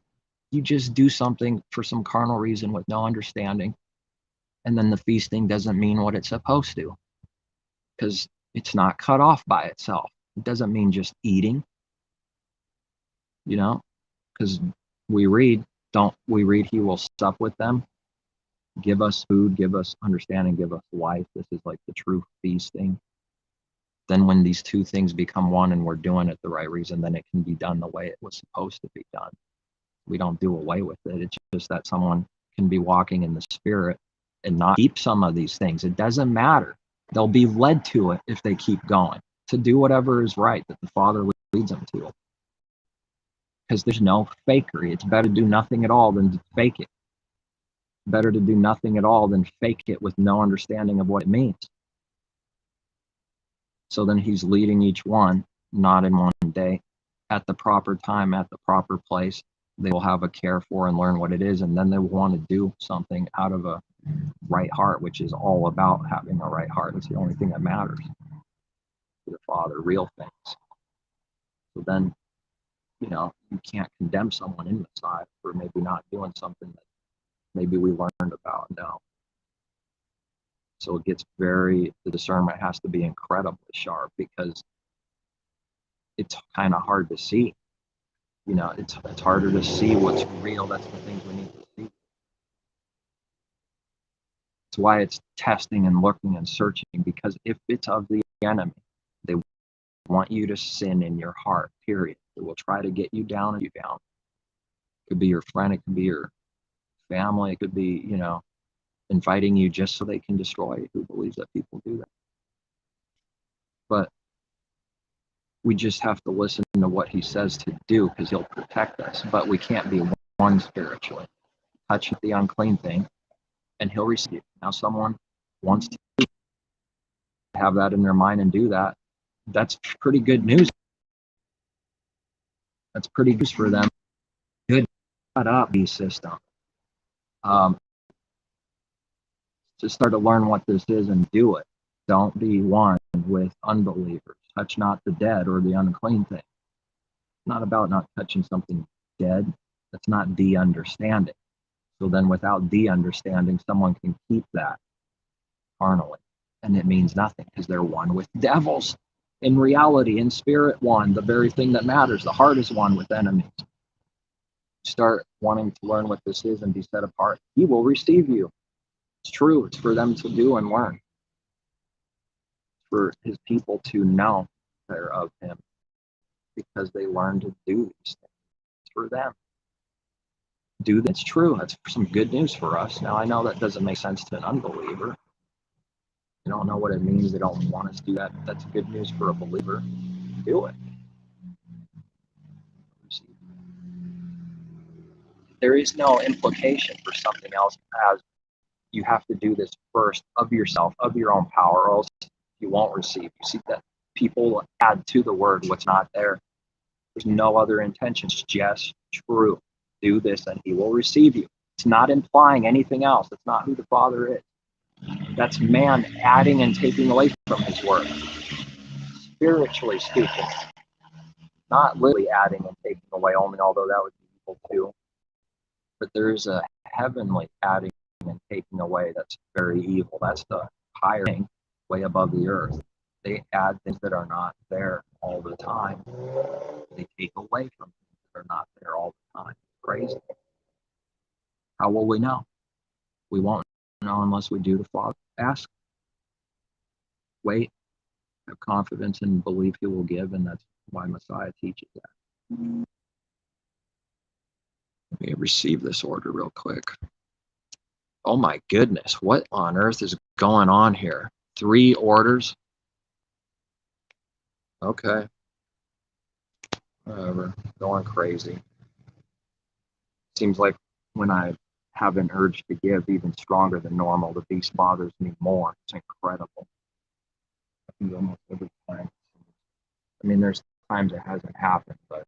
you just do something for some carnal reason with no understanding. And then the feasting doesn't mean what it's supposed to. Because it's not cut off by itself. It doesn't mean just eating. Because we read He will sup with them, give us food, give us understanding, give us life. This is like the true feasting. Then when these two things become one and we're doing it the right reason, then it can be done the way it was supposed to be done. We don't do away with it. It's just that someone can be walking in the Spirit and not keep some of these things. It doesn't matter. They'll be led to it if they keep going, to do whatever is right that the Father leads them to. Because there's no fakery. It's better to do nothing at all than to fake it. Better to do nothing at all than fake it with no understanding of what it means. So then He's leading each one, not in one day, at the proper time, at the proper place. They will have a care for and learn what it is, and then they will want to do something out of a right heart, which is all about having a right heart. It's the only thing that matters to the Father, real things. So then, you can't condemn someone in the side for maybe not doing something that maybe we learned about. No. So it gets the discernment has to be incredibly sharp, because it's kind of hard to see. It's harder to see what's real. That's the things we need to see. That's why it's testing and looking and searching, because if it's of the enemy, they want you to sin in your heart, period. They will try to get you down and you down. It could be your friend, it could be your family, it could be, inviting you just so they can destroy you. Who believes that people do that? But we just have to listen to what He says to do, because He'll protect us. But we can't be one spiritually. Touch the unclean thing, and He'll receive it. Now, someone wants to have that in their mind and do that. That's pretty good news. That's pretty good for them. Good. Shut up, the system. To start to learn what this is and do it. Don't be one with unbelievers. Touch not the dead or the unclean thing. It's not about not touching something dead. That's not the understanding. So then without the understanding, someone can keep that carnally. And it means nothing, because they're one with devils. In reality, in spirit one, the very thing that matters. The heart is one with enemies. start wanting to learn what this is and be set apart, he will receive you. It's true. It's for them to do and learn. For his people to know they're of him because they learn to do these things. It's for them. Do that's true. That's some good news for us. Now I know that doesn't make sense to an unbeliever. They don't know what it means. They don't want us to do that. That's good news for a believer. Do it. There is no implication for something else as you have to do this first of yourself, of your own power, or else you won't receive. You see that people add to the word what's not there. There's no other intentions, just true. Do this and he will receive you. It's not implying anything else. It's not who the Father is. That's man adding and taking away from his word. Spiritually speaking, not literally adding and taking away only, although that would be evil too. But there's a heavenly adding and taking away that's very evil. That's the higher thing, way above the earth. They add things that are not there all the time. They take away from things that are not there all the time. Crazy. How will we know? We won't know unless we do the Father. Ask. Wait. Have confidence and believe he will give, and that's why Messiah teaches that. Let me receive this order real quick. Oh my goodness, what on earth is going on here? 3 orders? Okay. Whatever. Going crazy. Seems like when I have an urge to give even stronger than normal, the beast bothers me more. It's incredible. Happens almost every time. I mean, there's times it hasn't happened, but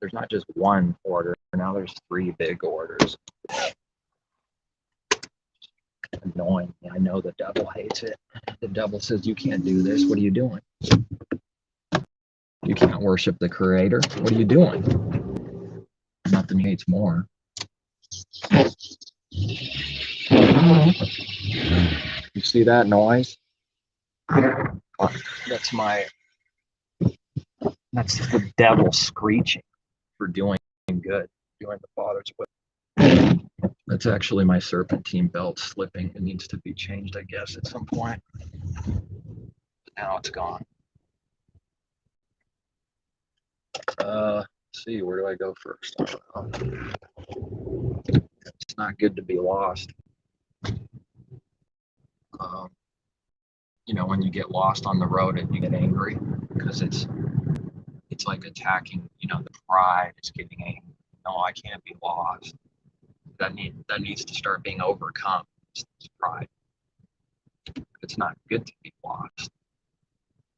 there's not just one order. Now there's 3 big orders. Annoying. I know the devil hates it. The devil says, you can't do this. What are you doing? You can't worship the Creator. What are you doing? Nothing he hates more. You see that noise? That's the devil screeching for doing good, doing the Father's will. That's actually my serpentine belt slipping. It needs to be changed, I guess, at some point. But now it's gone. Let's see, where do I go first? It's not good to be lost. When you get lost on the road and you get angry because it's like attacking, the pride is getting angry. No, I can't be lost. That needs to start being overcome. It's pride. It's not good to be lost.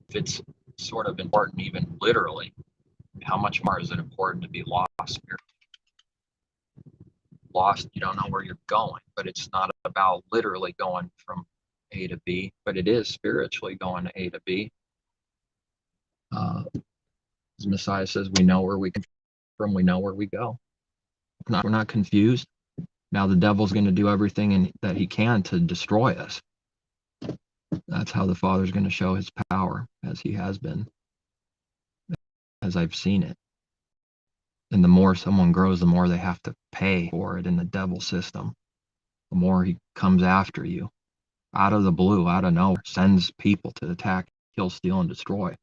If it's sort of important, even literally, how much more is it important to be lost? You're lost, you don't know where you're going, but it's not about literally going from A to B, but it is spiritually going to A to B. As Messiah says, we know where we come from, we know where we go. We're not confused. Now the devil's going to do everything that he can to destroy us. That's how the Father's going to show his power, as he has been, as I've seen it. And the more someone grows, the more they have to pay for it in the devil system. The more he comes after you, out of the blue, out of nowhere, sends people to attack, kill, steal, and destroy.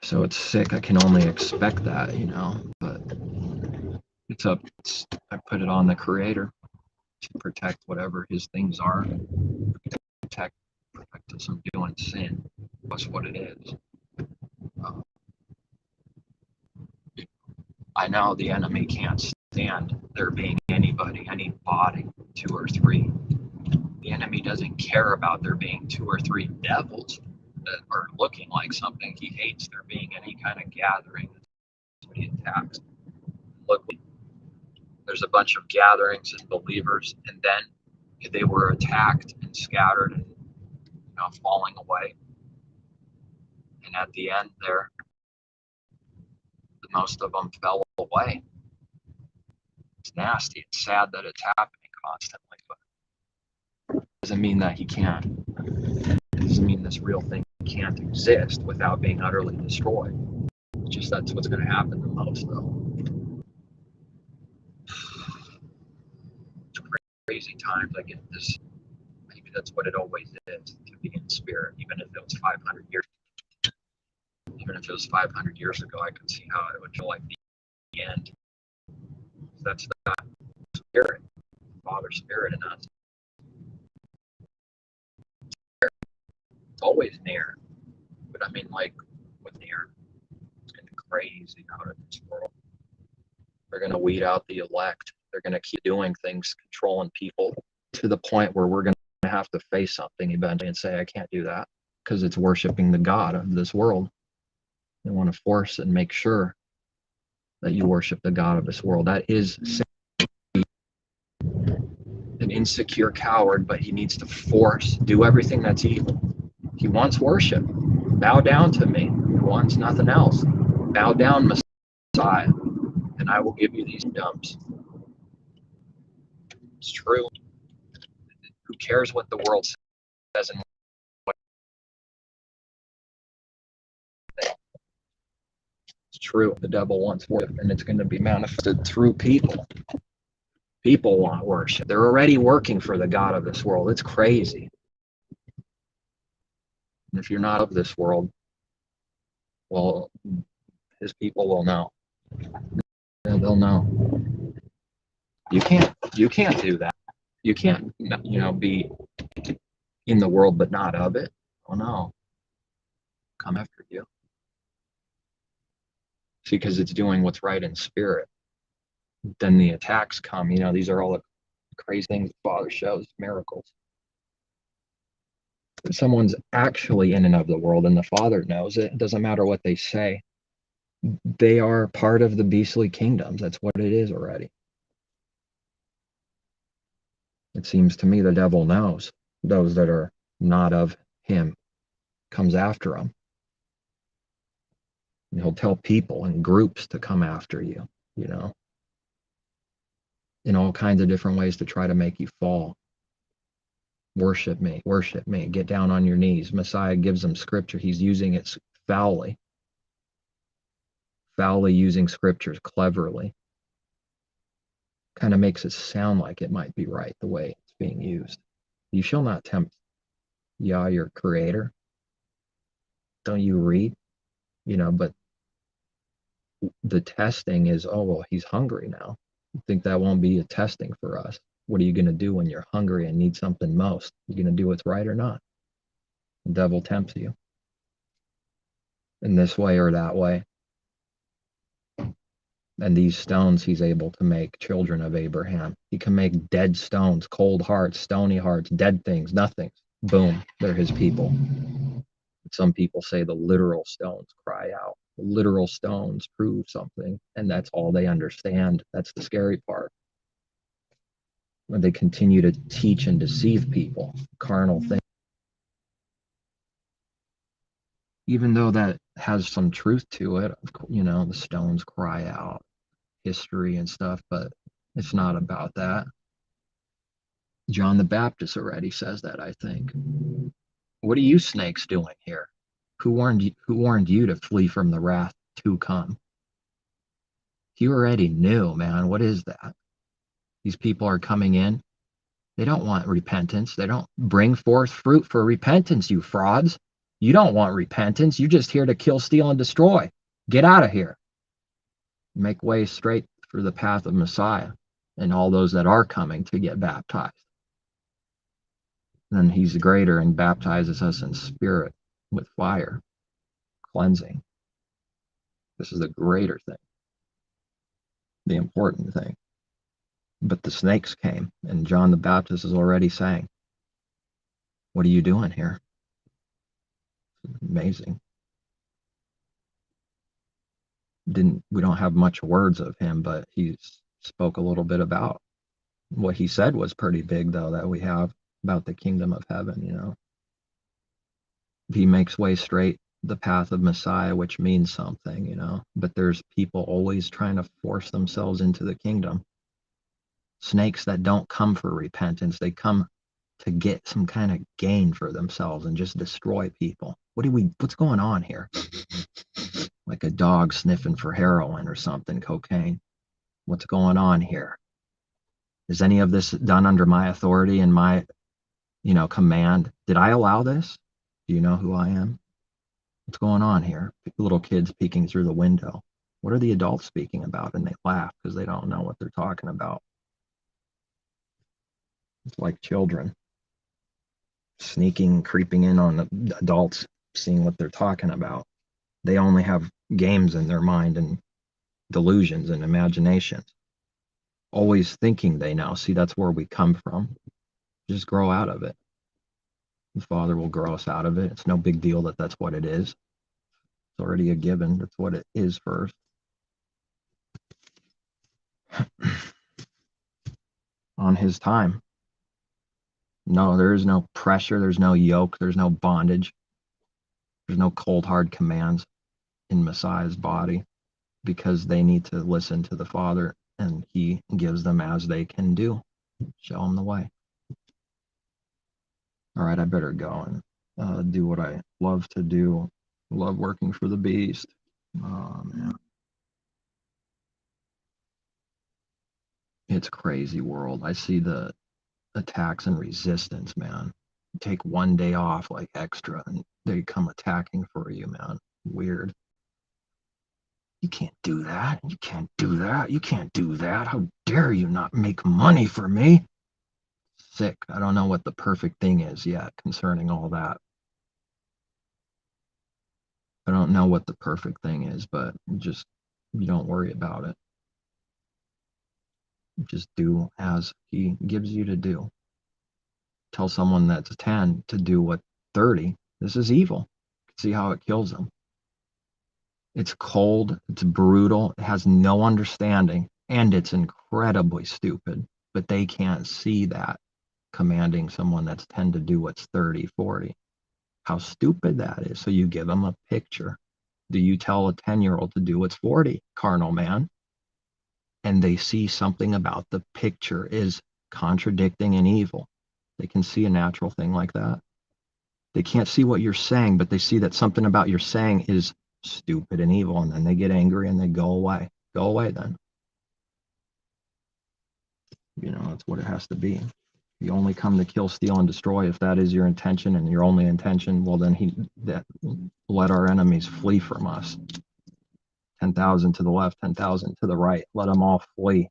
So it's sick. I can only expect that, but I put it on the Creator to protect whatever his things are, protect us from doing sin. That's what it is. I know the enemy can't stand there being anybody, any body, 2 or 3. The enemy doesn't care about there being 2 or 3 devils that are looking like something. He hates there being any kind of gathering. That's what he attacks. Look, there's a bunch of gatherings and believers, and then they were attacked and scattered and falling away. And at the end there, most of them fell away. It's nasty. It's sad that it's happening constantly, but it doesn't mean that he can't. It doesn't mean this real thing can't exist without being utterly destroyed. Just that's what's going to happen the most, though. It's crazy times. I get this. Maybe that's what it always is, to be in spirit. Even if it was 500 years, even if it was 500 years ago, I could see how it would feel like the end. That's the spirit, Father Spirit in us. It's always near, but I mean, like, with near, it's going to be crazy out of this world. They're going to weed out the elect. They're going to keep doing things, controlling people to the point where we're going to have to face something eventually and say, I can't do that, because it's worshiping the God of this world. They want to force and make sure that you worship the God of this world. That is an insecure coward, but he needs to do everything that's evil. He wants worship. Bow down to me. He wants nothing else. Bow down, Messiah, and I will give you these dumps. It's true. Who cares what the world says and what it's true. The devil wants worship, and it's going to be manifested through people. People want worship. They're already working for the God of this world. It's crazy. And if you're not of this world, well, his people will know. And they'll know. You can't do that. You can't, be in the world but not of it. Oh no. Come after you. See, because it's doing what's right in spirit. Then the attacks come. These are all the crazy things the Father shows, miracles. If someone's actually in and of the world and the Father knows it, it doesn't matter what they say. They are part of the beastly kingdoms. That's what it is already. It seems to me the devil knows those that are not of him, comes after them. And he'll tell people and groups to come after you, in all kinds of different ways to try to make you fall. Worship me, get down on your knees. Messiah gives them scripture. He's using it foully using scriptures cleverly. Kind of makes it sound like it might be right the way it's being used. You shall not tempt Yah, your creator. Don't you read? But the testing is, oh, well, he's hungry now. You think that won't be a testing for us? What are you going to do when you're hungry and need something most? You going to do what's right or not? The devil tempts you in this way or that way. And these stones he's able to make children of Abraham. He can make dead stones, cold hearts, stony hearts, dead things, nothing. Boom, they're his people. Some people say the literal stones cry out. The literal stones prove something, and that's all they understand. That's the scary part. When they continue to teach and deceive people, carnal things. Even though that has some truth to it, the stones cry out, history and stuff, but it's not about that. John the Baptist already says that, I think. What are you snakes doing here? Who warned you to flee from the wrath to come? You already knew, man. What is that? These people are coming in. They don't want repentance. They don't bring forth fruit for repentance, you frauds. You don't want repentance. You're just here to kill, steal, and destroy. Get out of here. Make way straight for the path of Messiah and all those that are coming to get baptized. And he's greater and baptizes us in spirit with fire, cleansing. This is the greater thing, the important thing. But the snakes came, and John the Baptist is already saying, what are you doing here? Amazing. We don't have much words of him, but he spoke a little bit about what he said was pretty big, though, that we have about the kingdom of heaven, He makes way straight the path of Messiah, which means something, but there's people always trying to force themselves into the kingdom. Snakes that don't come for repentance, they come to get some kind of gain for themselves and just destroy people. What's going on here? like a dog sniffing for heroin or something, cocaine. What's going on here? Is any of this done under my authority and my, command? Did I allow this? Do you know who I am? What's going on here? Little kids peeking through the window. What are the adults speaking about? And they laugh because they don't know what they're talking about. It's like children sneaking, creeping in on adults, seeing what they're talking about. They only have games in their mind and delusions and imaginations. Always thinking they know. See, that's where we come from. Just grow out of it. The Father will grow us out of it. It's no big deal that that's what it is. It's already a given. That's what it is first. On his time. No, there is no pressure. There's no yoke. There's no bondage. There's no cold, hard commands in Messiah's body because they need to listen to the Father, and he gives them as they can do. Show them the way. All right, I better go and do what I love to do. Love working for the beast. Oh, man. It's a crazy world. I see the attacks and resistance, man. Take one day off like extra and they come attacking for you, man. Weird. You can't do that. You can't do that. You can't do that. How dare you not make money for me? Sick. I don't know what the perfect thing is yet concerning all that. I don't know what the perfect thing is, but just you don't worry about it. Just do as he gives you to do. Tell someone that's 10 to do what 30. This is evil. See how it kills them. It's cold, it's brutal, it has no understanding, and it's incredibly stupid. But they can't see that, commanding someone that's 10 to do what's 30, 40. How stupid that is. So you give them a picture. Do you tell a 10-year-old to do what's 40, carnal man? And they see something about the picture is contradicting and evil. They can see a natural thing like that. They can't see what you're saying, but they see that something about your saying is stupid and evil, and then they get angry and they go away. Go away then. That's what it has to be. You only come to kill, steal, and destroy. If that is your intention and your only intention, well then let our enemies flee from us. 10,000 to the left, 10,000 to the right. Let them all flee.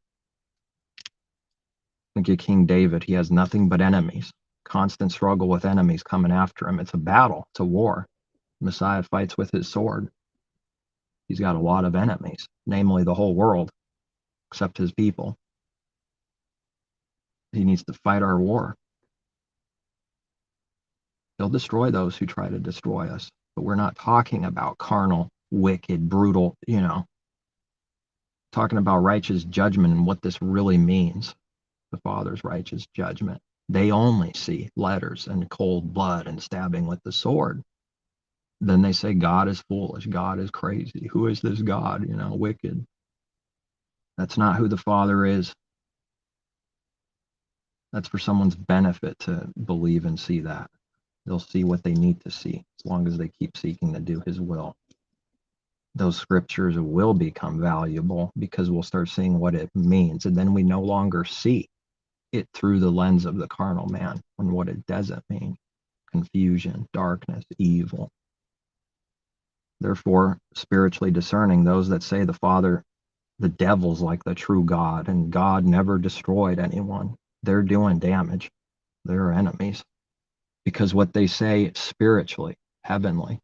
Think of King David. He has nothing but enemies. Constant struggle with enemies coming after him. It's a battle. It's a war. Messiah fights with his sword. He's got a lot of enemies, namely the whole world, except his people. He needs to fight our war. He'll destroy those who try to destroy us. But we're not talking about carnal, wicked, brutal, talking about righteous judgment and what this really means. The Father's righteous judgment. They only see letters and cold blood and stabbing with the sword. Then they say God is foolish, God is crazy. Who is this God? Wicked. That's not who the Father is. That's for someone's benefit to believe and see that. They'll see what they need to see as long as they keep seeking to do his will. Those scriptures will become valuable because we'll start seeing what it means. And then we no longer see it through the lens of the carnal man and what it doesn't mean. Confusion, darkness, evil. Therefore, spiritually discerning, those that say the Father, the devil's like the true God, and God never destroyed anyone. They're doing damage. They're enemies. Because what they say spiritually, heavenly,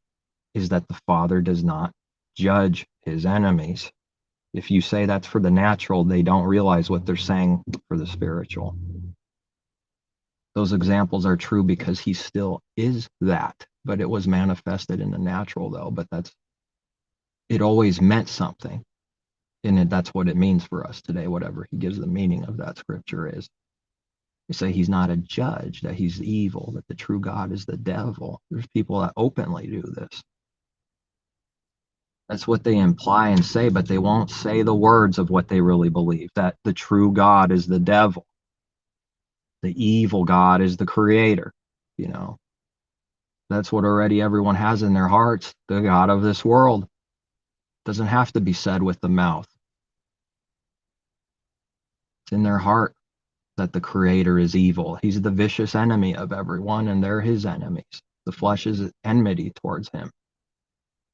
is that the Father does not judge his enemies. If you say that's for the natural, they don't realize what they're saying for the spiritual. Those examples are true because he still is that, but it was manifested in the natural though, but it always meant something. And that's what it means for us today, whatever he gives the meaning of that scripture is. They say he's not a judge, that he's evil, that the true God is the devil. There's people that openly do this. That's what they imply and say, but they won't say the words of what they really believe, that the true God is the devil. The evil God is the creator. That's what already everyone has in their hearts, the God of this world. Doesn't have to be said with the mouth. It's in their heart that the Creator is evil. He's the vicious enemy of everyone, and they're his enemies. The flesh is enmity towards him.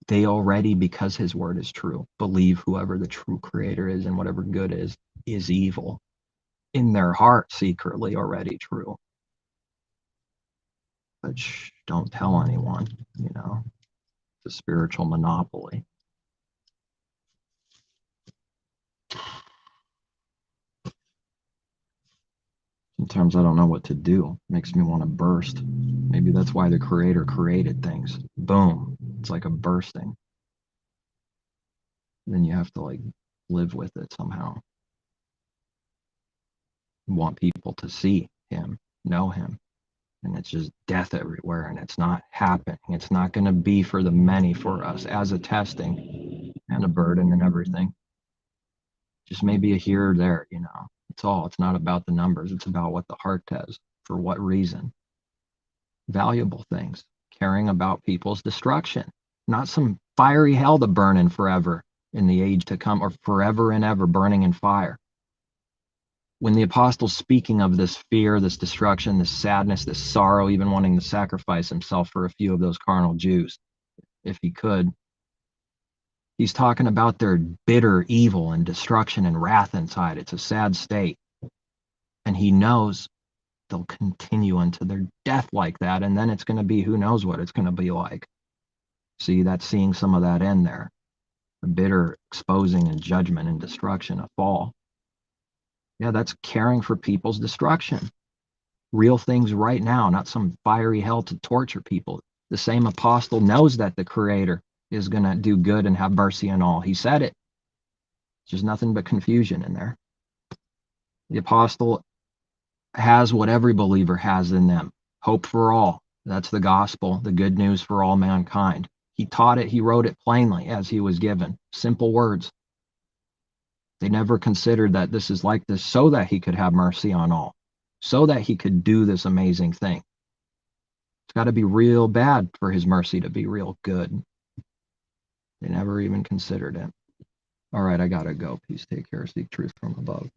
They already, because his word is true, believe whoever the true Creator is and whatever good is evil. In their heart, secretly already true. But don't tell anyone, it's a spiritual monopoly. Sometimes I don't know what to do. It makes me want to burst. Maybe that's why the Creator created things. Boom. It's like a bursting. Then you have to live with it somehow. You want people to see him, know him. And it's just death everywhere, and it's not happening. It's not going to be for the many for us as a testing and a burden and everything. Just maybe a here or there, It's all. It's not about the numbers. It's about what the heart does. For what reason? Valuable things. Caring about people's destruction. Not some fiery hell to burn in forever in the age to come, or forever and ever burning in fire. When the apostle's speaking of this fear, this destruction, this sadness, this sorrow, even wanting to sacrifice himself for a few of those carnal Jews, if he could, he's talking about their bitter evil and destruction and wrath inside. It's a sad state. And he knows they'll continue unto their death like that. And then it's going to be, who knows what it's going to be like. See, that's seeing some of that in there. A bitter exposing and judgment and destruction, a fall. Yeah, that's caring for people's destruction. Real things right now, not some fiery hell to torture people. The same apostle knows that the Creator is going to do good and have mercy on all. He said it. There's nothing but confusion in there. The apostle has what every believer has in them. Hope for all. That's the gospel, the good news for all mankind. He taught it, he wrote it plainly as he was given. Simple words. They never considered that this is like this so that he could have mercy on all, so that he could do this amazing thing. It's got to be real bad for his mercy to be real good. They never even considered it. All right, I got to go. Peace, take care, seek truth from above.